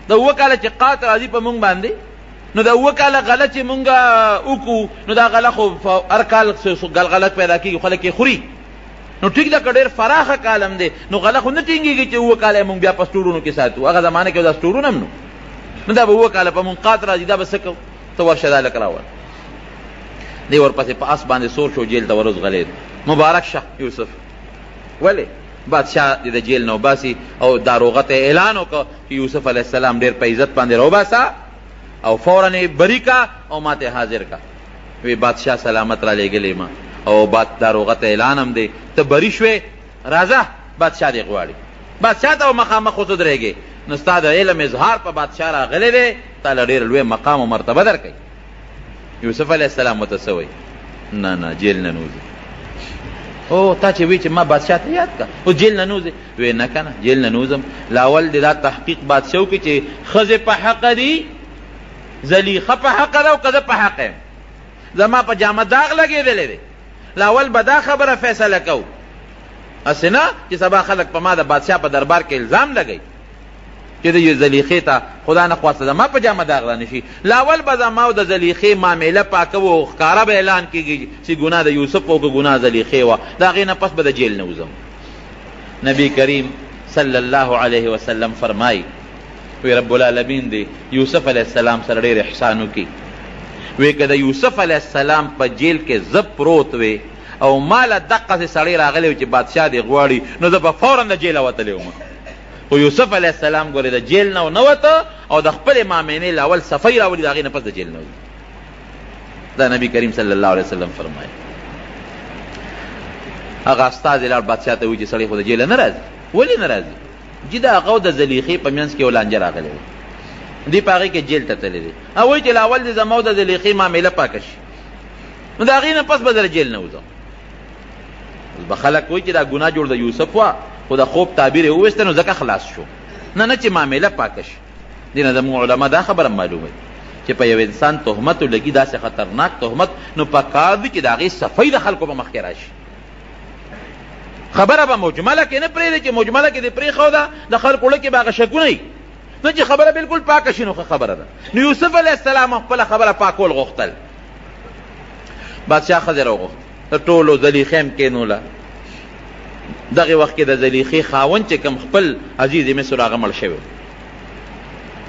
د اووه کاله چې قات راځي په مونږ باندې نو د اووه کاله غله چې مونږ وکړو نو دا غله خو هر کال غلغلک پیدا کېږي خلک یې خوري نو ټیک ده که ډېر فراخه کالم دی نو غله خو نه ټینګېږي چې اووه کاله مونږ بیا په سټورونو کې ساتو هغه زمانه کې دا سټورونه هم نو دا به اووه کاله په مونږ قات راځي دا به څه کوو ته ورشه دا لک راول دی ورپسې په اس باندې سور شو جیل ته ورځ غلید مبارک شه یوسف ولې بادشاہ د جیل نه وباسي او داروغه ته اعلان وکړ چې یوسف علیه السلام ډېر په عزت باندې راوباسه او فوراً یې بری کا او ما ته حاضر کا وی بادشاہ سلامت را لېږلی ما او داروغه ته اعلان هم دی ته بری شوې راځه بادشاہ دې غواړي بادشاہ ته مخامخ اوس ودرېږې نو ستا د علم اظهار په بادشاہ راغلی دی تا له ډېر لوی مقام و مرتبه درکوي یوسف علیه السلام ورته څه وایي نه نه جیل نه نوځي او تا چې وی چې ما بادشاہ ته یاد کا او جیل نه نوځي وی نه که نه جیل نه نوځم لاول دې دا تحقیق بادشاه وکړي چې ښځې په حقه دي زلیخه په حقه ده او که زه په حقه یم زما په جامه داغ لګېدلی دی لاول به دا خبره فیصله کوو هسې نه چې سبا خلک په ما د بادشاه په دربار کې الزام لګوي چې د زلیخې ته خدا نه خواسته زما په جامه داغ رانه شي لاول به زما او د زلیخې معامله پاکه و ښکاره به اعلان کېږي چې ګناه د یوسف او که ګناه زلیخې وه د هغې نه پس به د جیل نه وځم نبی کریم صلی الله علیه وسلم فرمایي وی رب العالمین دی یوسف علیه السلام سره ډېر احسان وکړي وی که د یوسف علیه السلام په جیل کې زه پروت وی او ما له دقسې سړی راغلی و چې بادشاه دې غواړي نو زه به فوراً د جیله وتلی وم خو یوسف علیه السلام ګورې د جیل نه نه وته او د خپلې مامینې له اول صفۍ راولي د هغې نه پس د جیل نه وځي دا نبي کریم صلی الله علیه وسلم فرمایي هغه استازی لاړ بادشاه ته وایي چې سړی خو د جیله نه راځي ولې نه راځي چې د هغه او د زلیخې په منځ کې یو لانجه راغلی دی دوی په هغې کې جیل ته تللی دی او وایي چې لاول د زما او د زلیخې معامله پاکه شي نو د هغې نه پس به زه جیل نه وځم به خلک وایي چې دا ګناه جوړ د یوسف وه خو د خوب تعبیر یې وویسته نو ځکه خلاص شو نه نه چې معامله پاکه شي دې نه زموږ علما دا خبره معلوموي چې په یو انسان تهمت ولګي داسې خطرناک تهمت نو پکار دي چې د هغې صفۍ د خلکو په مخ کې راشي خبره به مجمله کې نه پرېږدي چې مجمله کې دې پرېښوده د خلکو زړه کې به هغه شکونه وي نه چې خبره بالکل پاکه شي نو ښه خبره ده نو یوسف علیه السلام خپله خبره پاکول غوښتل بادشاه ښځې راوغوښت د ټولو زلیخې هم کېنوله دغه وخت کې د زلیخې خاوند چې کوم خپل عزیز مصر هغه مړ شوی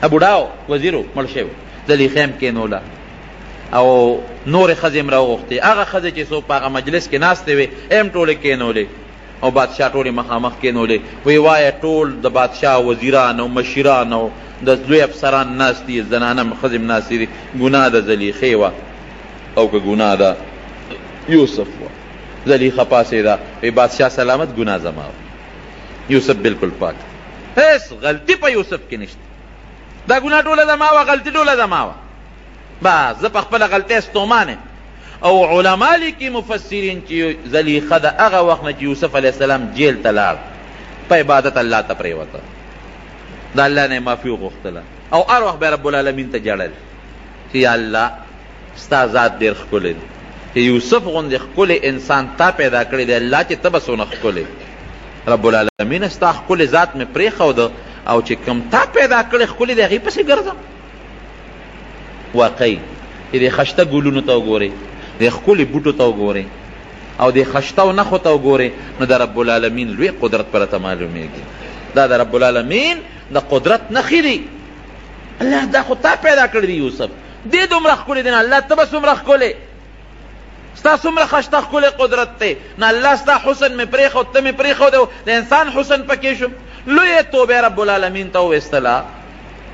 بوډا وزیرو مړ شوی زلیخې هم کېنوله او نورې ښځې هم راوغوښتې هغه ښځې چې څوک په هغه مجلس کې ناستې وې هم ټولې کېنولې او بادشاه ټولې مخامخ کېنولې وی وایه ټول د بادشاه وزیران او مشیران او د لوی افسران ناست دي زنانه ښځې هم ناستې دي ګناه د زلیخې وه او که ګناه د یوسف وه زلیخه پاسېده وی بادشاه سلامت ګناه زما یوسف بالکل پاک هیڅ غلطي په یوسف کې نشته دا ګناه ټوله زما وه غلطي ټوله زما وه بس زه په خپله غلطۍ ستومان او علما لیکي مفسرین چې زلیخه د هغه وخت نه چې یوسف علیه السلام جیل ته لاړ په عبادت الله ته پرېوته د الله نه یې معافي وغوښتله او هر وخت به رب العالمین ته جړل چې یا الله ستا ذات ډېر ښکلی دی چې یوسف غوندې ښکلی انسان تا پیدا کړی دی الله چې ته به څونه ښکلی رب العالمین ستا ښکلی ذات مې پرېښوده او چې کوم تا پیدا کړی ښکلی دی هغې پسې ګرځم واقعي چې د خشته ګلونو ته وګورئ د ښکلي بوټو ته وګورئ او د خشتو نښو ته وګورئ نو د رب العالمین لوی قدرت پرته معلومیږي دا د رب العالمین د قدرت نښې دي الله دا خو تا پیدا کړی دی یوسف دې دومره ښکلی دی نه الله ته به څومره ښکلی ستا څومره خشته ښکلی قدرت دی نه الله ستا حسن مې پرېښود ته مې پرېښود د انسان حسن پکې شو لویې توبې رب العالمین ته وویستله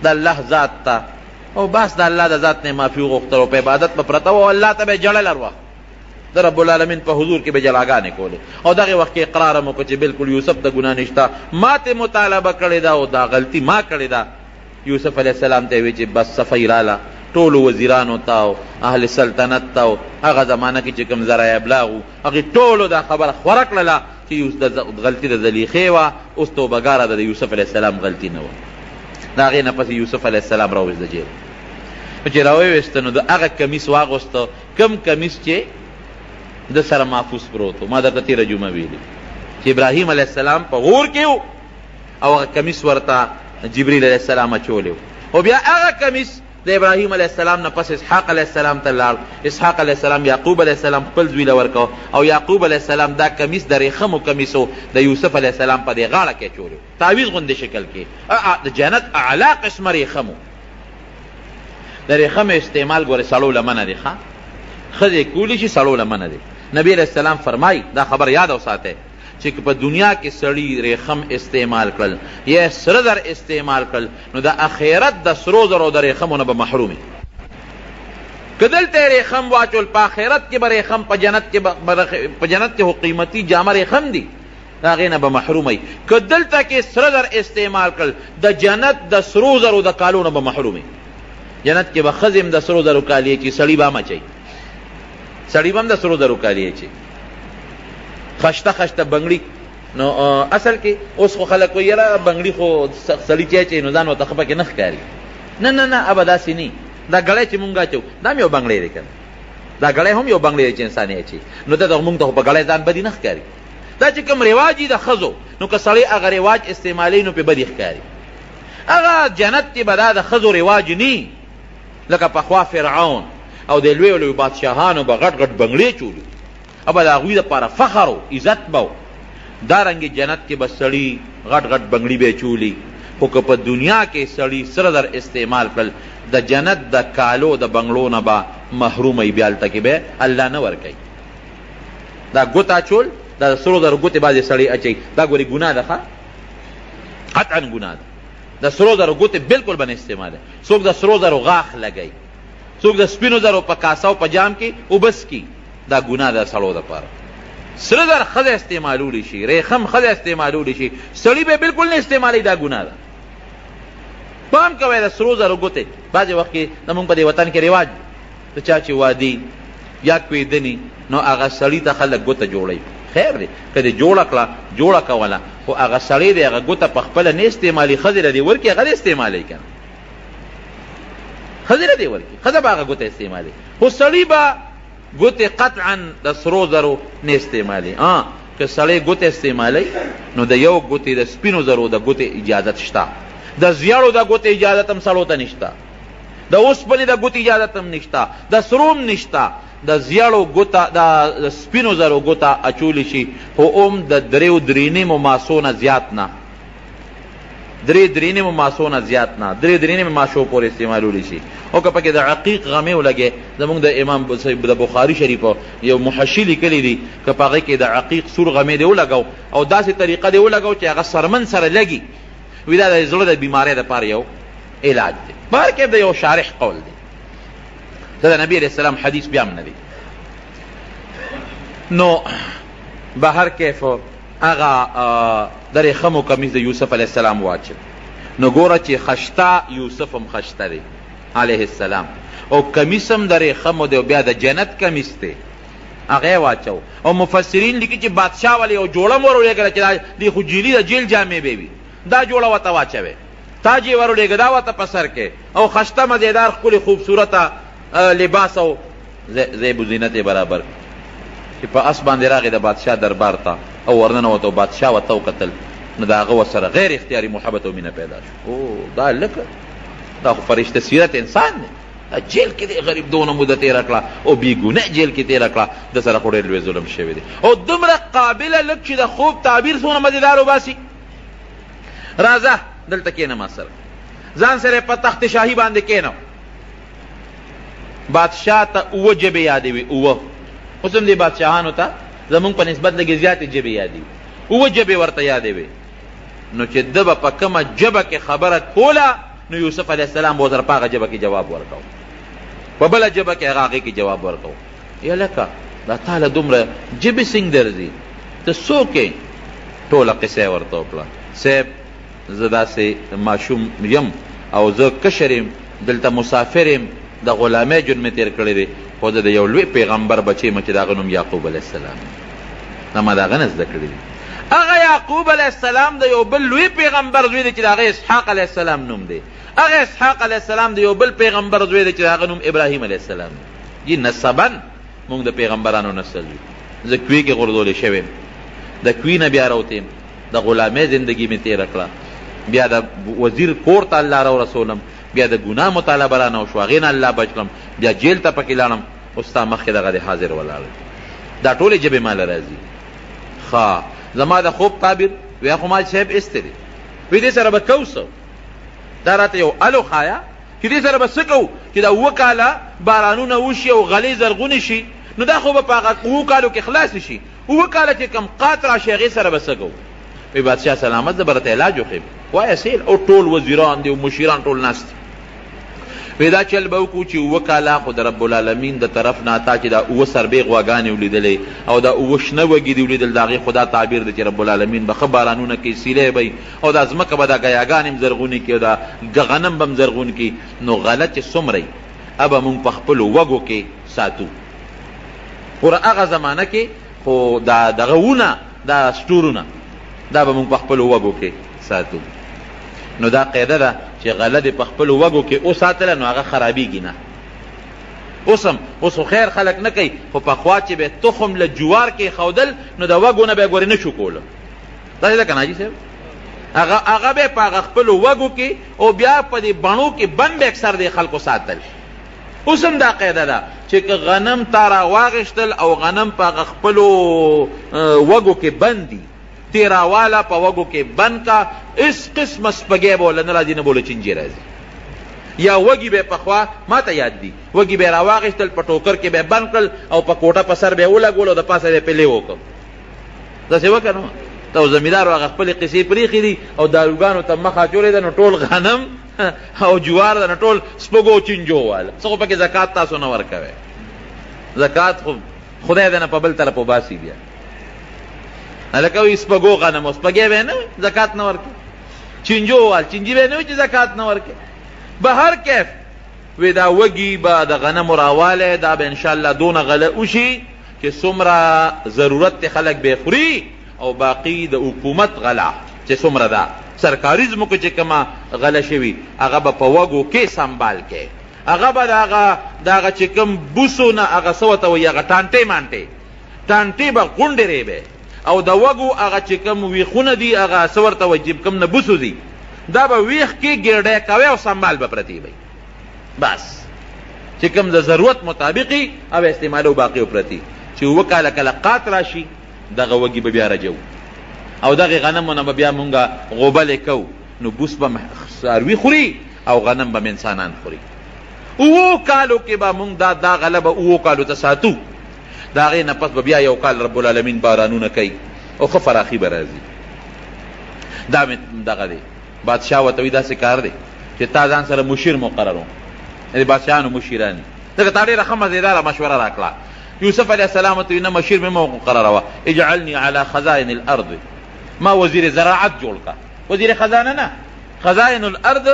د الله ذات ته او بس د الله د ذات نه معافي وغوښتل او په عبادت به پرته و او الله ته به یې جړل هر وخت د رب العالمین په حضور کې به جلاګانې کولې او دغې وخت کې اقرار هم وکړه چې بالکل یوسف ته ګناه نشته ما ته مطالبه کړې ده او دا غلطي ما کړې ده یوسف علیه السلام ته یې وی چې بس صفۍ راله ټولو وزیرانو ته او اهل سلطنت ته او هغه زمانه کې چې کوم ذرایع ابلاغ وو هغې ټولو دا خبره خوره کړله چې غلطي د زلیخې وه اوس توبهګاره ده د یوسف علیه السلام غلطي نه وه د هغې نه پس یوسف علیه السلام راوویست د جیل چې راوویسته نو د هغه کمیس واغوسته کم کمیس چې د سره محفوظ پروت و ما درته تېره جمعه ویلي چې ابراهیم علیه السلام په غور کې و او هغه کمیس ورته جبریل علیه السلام اچولی او بیا هغه کمیس د ابراهیم علیه السلام نه پس اسحاق علیه السلام ته لاړ. اسحاق علیه السلام یعقوب علیه السلام خپل زوی له ورکو او یعقوب علیه السلام دا کمیس د ریخمو کمیسو د یوسف علیه السلام په دې غاړه کې اچولی تعویض غوندې شکل کې. د جنت اعلی قسمه ریخمو. د ریخم استعمال ګورې سړو له منه دی ښه ښځې کولی شي سړو له منه دی. نبی علیه السلام فرمایي دا خبر یاد وساتئ چې په دنیا کې سړی ریخم استعمال کړل یا سره زر استعمال کړل نو د اخرت د سرو زرو د ریخمو نه به محرومي. که دلته ریخم واچول په آخرت کې به ریخم په جنت کې خو قیمتي جامه ریخم دي د هغې نه به محروموي. که دلته کې سره زر استعمال کړل د جنت د سرو زرو د کالو نه به محرومي. جنت کې به ښځې هم د سرو زرو کالي اچي سړي به هم اچوي سړي به هم د سرو زرو کالي اچي خشته خشته بنګړي. نو اصل کې اوس خو خلک وایي یاره بنګړي خو سړي چې اچوي نو ځان ورته ښه پکې نه ښکاري. نه نه نه ابه داسې نه. دا ګړی چې مونږ اچو دا هم یو بنګړی دی که دا ګړی هم یو بنګړی دی چې انسان یې اچي نو ته مونږ ته خو په ګړی ځان بدي نه ښکاري. دا چې کوم رواج وي د ښځو نو که سړی هغه رواج استعمالوي نو پې بدي ښکاري. هغه جنت کې به دا د ښځو رواج نی لکه پخوا فرعون او د لویو لویو بادشاهانو به غټ غټ بنګړې چولي او به د هغوی دپاره فخر و عزت به و. دارنګې جنت کې به سړي غټ غټ بنګړي به چولي خو که په دنیا کې سړي سره در استعمال کړل د جنت د کالو د بنګړو نه به محروموي. بیا هلته کې به الله نه ورکوي. دا ګوت اچول دا سرو زرو ګوتې بعضې سړی اچوي دا ګورې ګناه ده ښه قطعا ګناه ده. د سرو زرو ګوتې بلکل به نه استعماله. څوک د سرو زرو غاښ لګوي څوک د سپینو زرو په کاسه او په جام کې اوبس کي دا ګناه ده سړو دپاره. سره زر ښځه استعمالولی شي ریخم ښځه استعمالولی شي سړي به بلکل نه استعمالوي دا ګناه ده. پام کوئ د سرو زرو ګوتې بعضې وخت کې زمونږ په دې وطن کې رواج د چا چې وادي یا کویدني نو هغه سړي ته خلک ګوته جوړوي. خیر دی که دې جوړه کړه جوړه کوله خو هغه سړی دی هغه ګوته په خپله نه استعمالي ښځې له دې ورکړي هغه دې استعمالوي که نه ښځې له دې ورکړي ښځه به هغه ګوته استعمالوي خو سړي به ګوتې قطعا د سرو زرو نه استعمالي. که سړی ګوتې استعمالوي نو د یو ګوتې د سپینو زرو د ګوتې اجازت شته د زیړو د ګوتې اجازت هم سړو ته نشته د اوسپنې د ګوتې اجازت هم نشته د سرو هم نشته. د زیړو ګوته د سپینو زرو ګوته اچولی شي خو هم د دریو درېنیمو ماسو نه زیات نه درې درېنیمو ماسو نه زیات نه درې درېنیمو ماسو پورې استعمالولی شي. او که پکې د عقیق غمې ولګې زمونږ د امام د بخاري شریفو یو محشي لیکلی دي که په هغې کې د عقیق سور غمې دې ولګو او داسې طریقه دې ولګو چې هغه سرمن سره لګي وي دا د زړه د بیمارۍ دپاره یو علاج دی. بهر کې د یو شارح قول دی دا د نبی علیه السلام حدیث بیا هم نه دی. نو بهر کیف هغه د ریخمو کمیس د یوسف علیه السلام واچل نو ګوره چې خشته یوسف هم خشته دی علیه السلام او کمیس هم د ریخمو دی او بیا د جنت کمیس دی هغه واچو. او مفسرین لیکي چې بادشاه ولې یو جوړه م ورولېږله چې دی خو جیلي د جیل جامې به وي دا جوړه ورته واچوې تاج یې ورولېږه دا ورته په سر کې او خشته مزېدار ښکلې خوبصورته لباس او زیب و زینت برابر چې په اس باندې راغی د بادشاه دربار ته او ورننوت او بادشاه ورته وکتل نو د هغه ورسره غیر اختیاري محبت او مینه پیدا شو. او دا لکه دا خو فرشته سیرت انسان دی جیل کې دی غریب دونه موده تېره کړه او بېګناه جیل کې تېره کړه د سره خو ډېر لوی ظلم شوی دی او دومره قابله لږ چې د خوب تعبیر څومره مزېدار وباسي. راځه دلته کېنه ما سره ځان سره په تخت شاهي باندې کېنه بادشاه ته اوه جبې یادوي اوه اوس هم دې بادشاهانو ته زمونږ په نسبت لږې زیاتې جبې یادوي اوه جبې ورته یادوي نو چې ده به په کومه جبه کې خبره کوله نو یوسف علیه السلام به ورسره په هغه جبه کې جواب ورکو په بله جبه کې هغه هغې کې جواب ورکو. یا لکه دا تاله دومره جبې څنګ درځي ته څوک یې ټوله قصه یې ورته وکړه. صاحب زه داسې ماشوم یم او زه کشر یم دلته مسافر یم د غلامۍ ژوند مې تېر کړی دی خو زه د یو لوی پیغمبر بچی یم چې د هغه نوم یعقوب علیه السلام نه ما د هغه نه زده کړي دي. هغه یعقوب علیه السلام د یو بل لوی پیغمبر زوی دی چې د هغه اسحاق علیه السلام نوم دی. هغه اسحاق علیه السلام د یو بل پیغمبر زوی دی چې د هغه نوم ابراهیم علیه السلام دی. نسبا مونږ د پیغمبرانو نسل یو. زه کوی کې غورځولی شوی یم د کوی نه بیا راوتیم د غلامۍ زندګي مې تېره کړه بیا د وزیر کور ته الله را رسولم، بیا د ګناه مطالبه رانه وشو، هغې نه الله بچ کړم، بیا جیل ته پکې لاړم، اوس ستا مخکې دغه د حاضر ولاړ. دا ټولې ژبې ماله راځي. ښه زما د خوب تعبیر ویا خو ما صاحب ایستی دی، وی دې سره به کوو څه؟ دا راته یو الو ښایه چې دې سره به څه کوو چې دا 7 کاله بارانونه وشي او غلې زرغونې شي، نو دا خو به په هغه 7 کالو کې خلاص شي. 7 کاله چې کم قات راشي هغې سره به څه کوو؟ وی بادشاه سلامت زه به راته علاج وښیم. وایه سیل او ټول وزیران دي او مشیران ټول ناست دي. وی دا چل به وکړو چې 7 کاله خو د رب العالمین د طرف نه تا چې دا 7 سربې غواګانې ولیدلې او دا 7 شنه وږي دي ولیدل، د هغې خدا تعبیر دی چې رب العالمین به ښه بارانونه کوي، سیلی به او دا ځمکه به دا ګیاګانې هم زرغونې کړي او دا غنم به هم زرغون کړي. نو غله چې څومره یي ابه مونږ په خپلو وږو کې ساتو. ګوره هغه زمانه کې خو دا دغه ونه دا سټورونه دا به مونږ په خپلو وږو کې ساتو. نو دا قاعده ده چې غله دې په خپلو وږو کې وساتله نو هغه خرابېږي نه. اوس خو خیر خلک نه کوي، خو پخوا چې به تخم له جوار کې ښودل نو د وږو نه به یې ګورې نه شو کوله. داسې ده که نه حاجي صاحب؟ هغه به په هغه خپلو وږو کې او بیا په دې بڼو کې بند به اکثر دې خلکو ساتل. اوس هم دا قاعده ده چې که غنم تا راواغېشتل او غنم په هغه خپلو وږو کې بند دي، تیراواله په وږو کې بند کا، اس قسمه سپږی به وله نه راځي نه به وله چینجې راځي. یا وږي به پخوا ما ته یاد دي وږي به یې راواغېشتل په ټوکر کې به یې بند کړل او په کوټه په سر به یې ولګول او د پاسه به یې پلې وکړ. داسې وکړه نو ته او زمیندار هغه خپلې قصې پرېښې دي او داروګانو ته مخ اچولی ده، نو ټول غنم او جوار ده، نو ټول سپږو چینجو واله. څه خو پکې زکات تاسو نه ورکوئ، زکات خو خدای دې نه په بل طرف وباسي. بیا هلکه وایي سپږو غنم او سپږی به یې نه وي زکات نه ورکوي، چینجو وال چینجي به یې نه وي چې زکات نه ورکوي. به هر کیف وی دا وږي به د غنمو راوالی دا به انشاءالله دونه غله وشي چې څومره ضرورت دی خلک به یې خوري، او باقي د حکومت غله چې څومره ده سرکاري ځمکو چې کومه غله شوي هغه به په وږو کې سنبال کې، هغه به د هغه چې کوم بوسو نه هغه څه ورته وایي هغه ټانټې به غونډې ریبې، او د وږو هغه چې کوم ویښونه دي هغه څه ورته وایي چې کوم نه بوسو دي دا به ویښ کې ګرډی کوي او سنبال به پرتې وي. بس چې کوم د ضرورت مطابقي او استعمالو باقي و پرتې چې 7 کاله کله قات راشي دغه وږي به بیا رجو او دغه غنمونه به بیا مونږه غوبلې کوو، نو بوس به څاروي خوري او غنم به انسانان خوري. 7 کالو کې به مونږ دا غله به 7 کالو ته ساتو، د هغې نه پس به بیا 1 کال رب العالمین بارانونه کوي او ښه فراخي به راځي. دا مې دغه دی بادشاه ورته وایي داسې کار دی چې تا ځان سره مشیر مقرر و، یعنې بادشاهانو مشیران ځکه تا ډېره ښه مزېداره مشوره راکړه. یوسف علیه السلام ورته وایي نه مشیر مې مه مقرروه، اجعلني علی خزائن الارض، ما وزیر زراعت جوړ کا، وزیر خزانه نه. خزائن الارض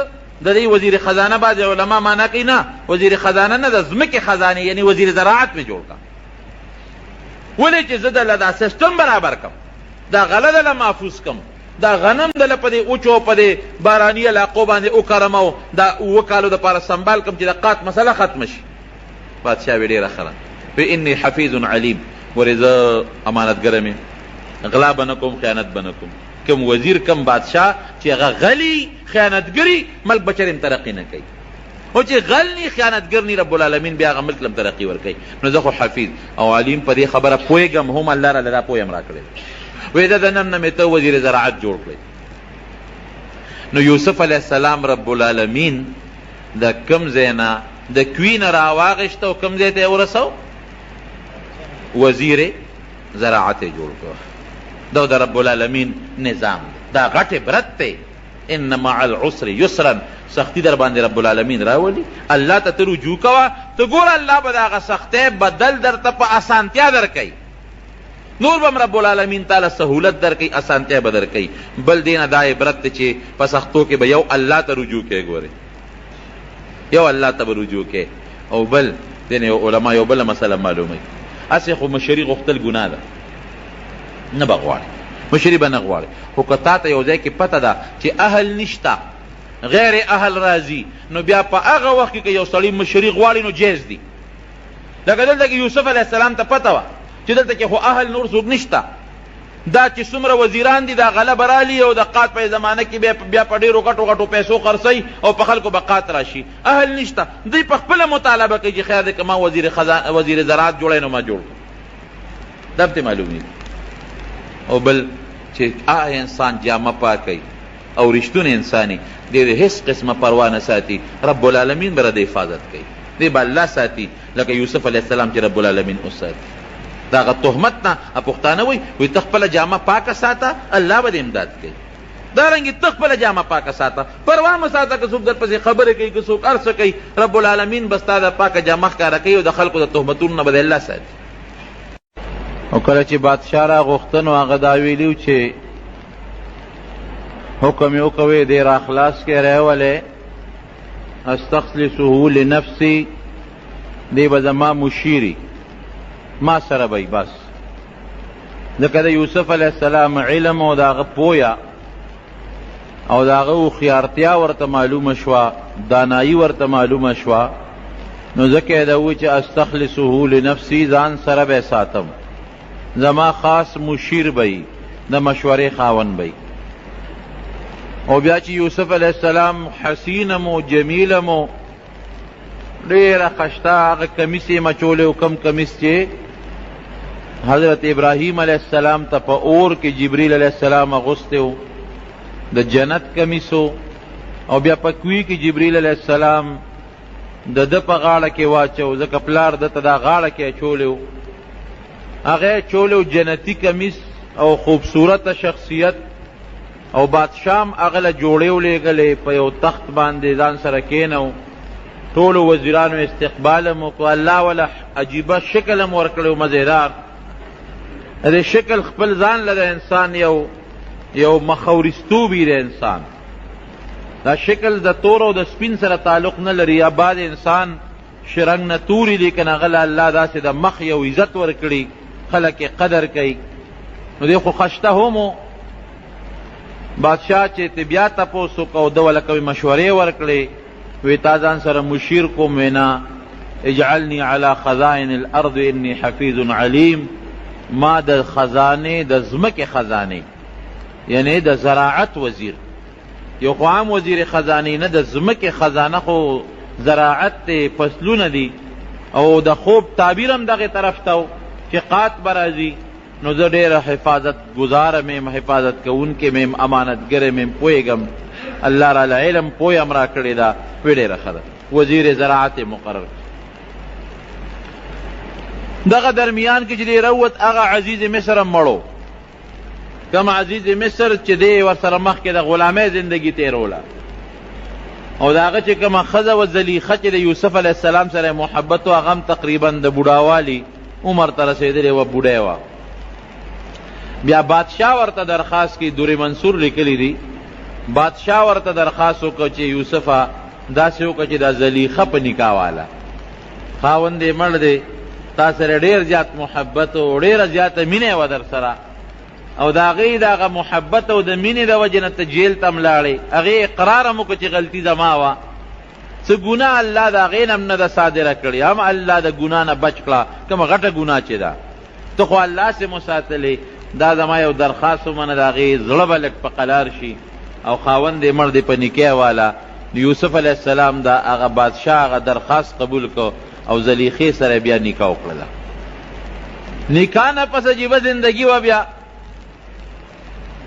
د دې وزیر خزانه بعضې علما معنا کوي نه وزیر خزانه نه د ځمکې خزانې یعنې وزیر زراعت مې جوړ کا. ولې چې زه دله دا سیسټم برابر کم، دا غله دله محفوظ کم، دا غنم دله په دې اوچو په دې باراني علاقو باندې وکرم او دا 7 کالو دپاره سنبال کم چې د قات مسله ختمه شي. بادشاه وی ډېره ښه ده، وی انی حفیظ علیم، ورې زه امانتګره مې، غلا به نه کوم خیانت به نه کوم. کم وزیر کم بادشاه چې هغه غلي خیانتګري ملک به چرې ترقي نه کوي، او چې غل نی خیانتګر نی رب العالمین بیا هغه ملک لم ترقي ورکوي. نو زه خو حفیظ او علیم په دې خبره پوهېږم، هم الله راله دا پوهه م راکړې. وی دا د نن نه مې ته وزیر زراعت جوړ کړی. نو یوسف علیه السلام رب العالمین د کم ځای نه د کوی نه راواغېشته او کم ځای ته یې ورسو وزیر زراعت یې جوړ کړو. دا د رب العالمین نظام دا غټ عبرت دی. ان مع العسر یسرا، سختی در باندې رب العالمین راولي، الله ته ته رجوع کوه، ته ګوره الله به د هغه سختۍ بدل درته په اسانتیا درکوي. نور به رب العالمین تعالی سهولت درکوي، اسانتیا به درکوي. بل دې نه دا عبرت دی چې په سختو کې به یو الله ته رجوع کوې، ګورې یو الله ته به رجوع کوې. او بل دې علما یو بله مسله معلوموي، هسې خو مشري غوښتل ګناه ده، نه به غواړي مشري به نه غواړي، خو که تا ته یو ځای کې پته ده چې اهل نشته غیر اهل راځي، نو بیا په هغه وخت کې که یو سړی مشري غواړي نو جایز دي. لکه دلته کې یوسف علیه السلام ته پته وه چې دلته کې خو اهل نور څوک نشته، دا چې څومره وزیران دي دا غلبه رالي او د قات په زمانه کې بیا په ډېرو غټو غټو پیسو خرڅوي او په خلکو به قات راشي. اهل نشته، دوی په خپله مطالبه کوي چې خیر دی که ما وزیر زراعت جوړی نو ما جوړ کړو. دا به معلومېږي. او بل چې انسان جامه پاکوي او رښتون انساني دی هیڅ قسمه پروا نه ساتي، رب العالمین به د حفاظت کوي، دی به الله ساتي لکه یوسف علیه السلام چې رب العالمین وساتي. د هغه تهمت نه پښتانه وایي ته خپله جامه پاکه ساته الله به دې امداد کوي. دارنګې ته خپله جامه پاکه ساته، پروا مه ساته که څوک در پسې خبرې کوي که څوک هر څه کوي، رب العالمین به ستا د پاکه جامه ښکاره کوي او د خلکو د تهمتونو نه به د الله ساتي. او کله چې بادشاه راغوښته نو هغه دا ویلي چې حکم یې وکوئ دی را خلاص کې راولی استخلصه لنفسي، دی به زما مشیري، ما سره به بس. ځکه د یوسف علیه السلام علم او د هغه پویه او د هغه هوښیارتیا ورته معلومه شوه، دانایي ورته معلومه شوه، نو ځکه یې د ووی چې استخلصه لنفسي، ځان سره به ساتم، زما خاص مشیر به د مشورې خاون به. او بیا چې یوسف علیه السلام حسینم و جمیلم و ډېره خشته هغه کمیس یې مچولی و، کم کمیس چې حضرت ابراهیم علیه السلام ته په اور کې جبریل علیه السلام اغوستی و، د جنت کمیس و. او بیا په کوی کې جبریل علیه السلام د ده په غاړه کې واچو، ځکه پلار ده ته دا غاړه کې اچولی و، هغه یې چولی و جنتي کمیس او خوبصورته شخصیت. او بادشاهم هغه له جوړې ولېږلې په یو تخت باندې ځان سره کېنو، ټولو وزیرانو استقبال هم وکړو، الله وله عجیبه شکل هم ورکړی و مزېدار. د شکل خپل ځان له د انسان یو مخورستوبي د انسان، دا شکل د تور او د سپین سره تعلق نه لري. یا بعد انسان شرنګ نه توري لیکن هغه له الله داسې د مخ یو عزت ورکړي، خلک یې قدر کوي. نو دی خو خشته هم و. بادشاہ چې ته بیا تپوس وکړه او ده ولکه مشورې ورکړې، وی تا ځان سره مشیر کوم، وینا اجعلني على خزائن الارض انی حفیظ علیم، ما د خزانې د ځمکې خزانې یعنی د زراعت وزیر، یو خو عام وزیر خزانې نه، د ځمکې خزانه خو زراعت فصلونه دي. او د خوب تعبیر هم دغه طرف ته چې قات به راځي، نو زه ډېره حفاظت گزاره میم، حفاظت کوونکې میم، امانتګره میم، پوهېږم الله راله علم پوی هم را کړې ده، وی ډېره ښه ده. وزیر زراعت مقرر. دغه درمیان کې چې دی روت هغه عزیز مصر هم مړو، کم عزیز مصر چې دی ورسره مخکې د غلامۍ زندگی تیروله، او د هغه چې کومه ښځه و زلیخه چې د یوسف علیه السلام سره محبت و، هغه هم تقریبا د بوډاوالي عمر ته رسېدلې وه، بوډۍ وه. بیا بادشاہ ورته درخواست کی، دور منصور لیکلی دی، بادشاہ ورته درخواست وکړه چې یوسفه داسې وکړه چې دا زلیخه په نکاح واله خاوند یې مړ دی، تا سره ډېر زیات محبت او ډېره زیاته مینه وه در سره، او د هغې د هغه محبت او د مینې د وجې نه ته جیل ته هم لاړې، هغې اقرار هم وکړه چې غلطي زما وه، څه ګناه الله د هغې نه هم نه ده صادره کړې، هم الله د ګناه نه بچ کړه، کومه غټه ګناه چې ده، ته خو الله سې مو ساتلې. دا زما یو درخواست ومنه، د هغې زړه به لږ په قلار شي، او خاوند یې مړ دی په نکاح والا. یوسف علیه السلام دا هغه بادشاه هغه درخواست قبول کو او زلیخې سره بیا نکاح وکړله. نکاح نه پس عجیبه زندگی و. بیا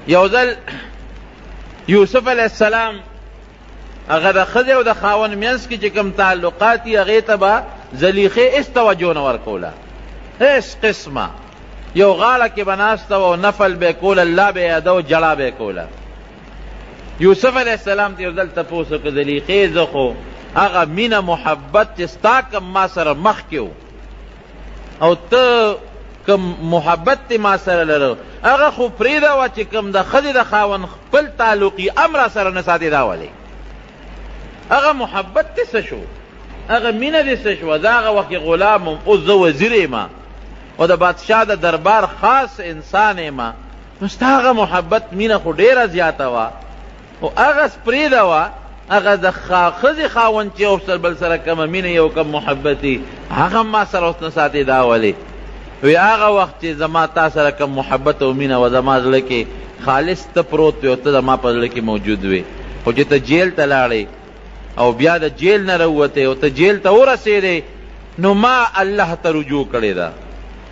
یو ځل یوسف علیه السلام هغه د ښځې او د خاوند منځ کې چې کوم تعلقات یې هغې ته به زلیخې هېڅ توجه نه ورکوله، هېڅ قسمه. یو غاړه کې به ناسته و او نفل به یې کول، الله به یې یاده و، جړا به یې کوله. یوسف علیه السلام ته یو ځل تپوس وکړه، زلیخې زه خو هغه مینه محبت چې ستا کم ما سره مخکې و او ته کم محبت تی ما سره لرو، هغه خو پرېږده وه چې کم د ښځې د خاوند خپل تعلقي هم را سره نه ساتې، دا ولې هغه محبت تی څه شو، هغه مینه دې څه شوه. زه هغه وخت کې غلام وم، اوس زه وزیر یم او د بادشاه د دربار خاص انسان یم، نو ستا هغه محبت مینه خو ډېره زیاته وه، او هغه پرېږده وه، هغه د ښځې خاوند چې یو بل سره کومه مینه یو کم محبتي، هغه ما سره اوس نه ساتې، دا ولې وی هغه وخت چې زما تا سره کوم محبت او مینه و زما زړه کې خالص ته پروت وی او ته زما په زړه کې موجود وی، خو چې ته جیل ته لاړې او بیا د جیل نه راووتې او ته جیل ته ورسېدې، نو ما الله ته رجوع کړې ده،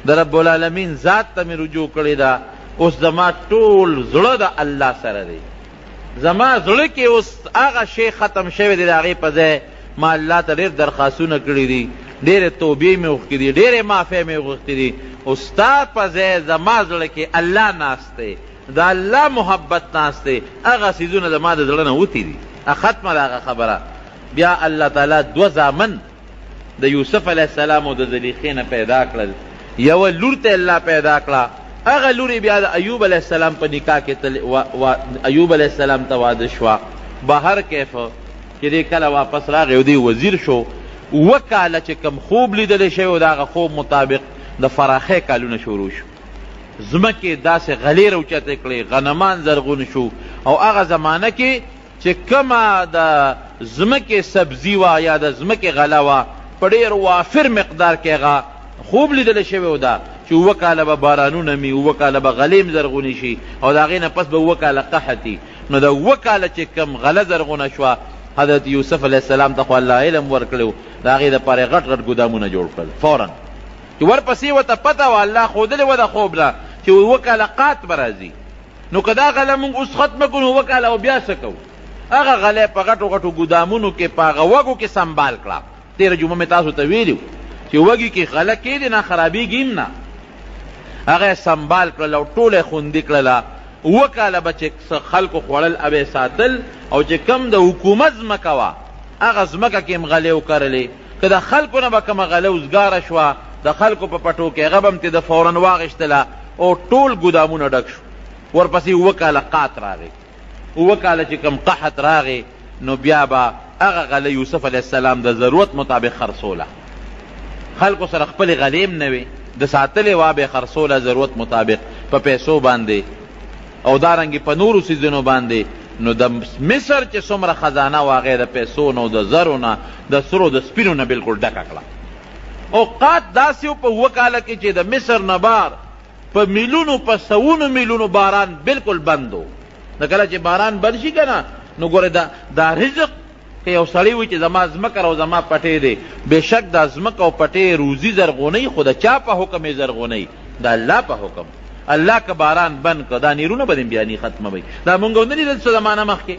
د رب العالمین ذات ته مې رجوع کړې ده. اوس زما ټول زړه د الله سره دی، زما زړه کې اوس هغه شی ختم شوی دی، د هغې په ځای ما الله ته ډېر درخواستونه کړي دي، ډېرې توبې مې وغوښتې دي، ډېرې معافۍ مې وغوښتې دي. او ستا په ځای زما زړه کې الله ناست دی، د الله محبت ناست دی، هغه څیزونه زما د زړه نه وتي دي. ختمه ده هغه خبره. بیا الله تعالی دوه زامن د یوسف علیه السلام او د زلیخې نه پیدا کړل. یوه لور ته الله پیدا کړه، هغه لور بیا د ایوب علیه السلام په نکاح کې ایوب علیه السلام ته واده شوه. بهر کیفه چې دی کله واپس راغی او دی وزیر شو، 7 کاله چې کم خوب لیدلی شوی و د هغه خوب مطابق د فراخۍ کالونه شروع شو، ځمکې داسې غلې راوچتې کړې، غنمان زرغون شو. او هغه زمانه کې چې کومه د ځمکې سبزي وه یا د ځمکې غله وه، په ډېر وافر مقدار کې هغه خوب لیدلی شوی و ده چې 7 کاله به بارانونه مي، 7 کاله به غلې م زرغونې شي او د هغې نه پس به 7 کاله قحطي. نو د 7 کاله چې کم غله زرغونه شوه، حضرت یوسف علیه السلام ته خو الله علم ورکړی و، د هغې دپاره غټ غټ ګودامونه جوړ کړل فوراً، چې ورپسې ورته پته وه الله ښودلې وه د خوب نه چې 7 کاله قات به راځي. نو که دا غله مونږ اوس ختمه کړو 7 کاله او بیا څه کوو؟ هغه غله په غټو غټو ګودامونو کې په هغه وږو کې سنبال کړه. تېره جمعه مې تاسو ته ویلي چې وږي کې غله کېدې نه خرابېږي هم نه، هغه یې سنبال کړل او ټوله یې خوندي کړله. 7 کاله به چې خلکو خوړل او یې ساتل، او چې کم د حکومت ځمکه وه هغه ځمکه کې هم غلې وکرلې. که د خلکو نه به کومه غله وزګاره شوه، د خلکو په پټو کې هغه به هم د فوراً واغېشتله او ټول ګودامونه ډک شو. ورپسې 7 کاله قات راغی، 7 کاله چې کم قحط راغی، نو بیا به هغه غله یوسف علیه السلام د ضرورت مطابق خرڅوله. خلکو سره خپلې غلې هم نه وې، د ساتلې وه به یې خرڅوله ضرورت مطابق په پیسو باندې او دارنګې په نورو څیزونو باندې. نو د مصر چې څومره خزانه وه هغې د پیسو نه، د زرو نه، د سرو د سپینو نه بلکل ډکه کړه. او قات داسې و په 7 کاله کې چې د مصر نه بار په میلونو په سوونو میلونو باران بلکل بند و. د کله چې باران بند شي که نه، نو ګورې دا رزق که یو سړی وي چې زما ځمکه او زما پټی دی، بېشک دا ځمکه او پټی روزي زرغونی، خو د چا په حکم یې زرغونی؟ د الله په حکم. الله که باران بند که دا نیرونه به بیا نی ختمه وي. دا مونږ ونه لیدل څه زمانه مخکې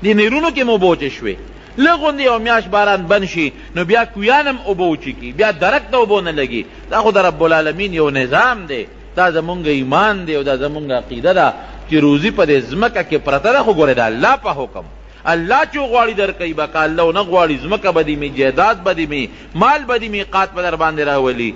دې نیرونو کې مو اوبه شوې، لږ غوندې یو میاشت باران بند شي نو بیا کویان هم اوبه وچکي، بیا درک ته اوبه نه لګي. دا خو د رب العالمین یو نظام دی، دا زمونږ ایمان دی او دا زمونږ عقیده ده چې روزي په دې ځمکه کې پرته ده، خو ګورې د الله په حکم. الله چې غواړي درکوي به که الله ونه غواړي ځمکه به دې مې، جایداد به دې مې، مال به دې مې، قات به در باندې راولي.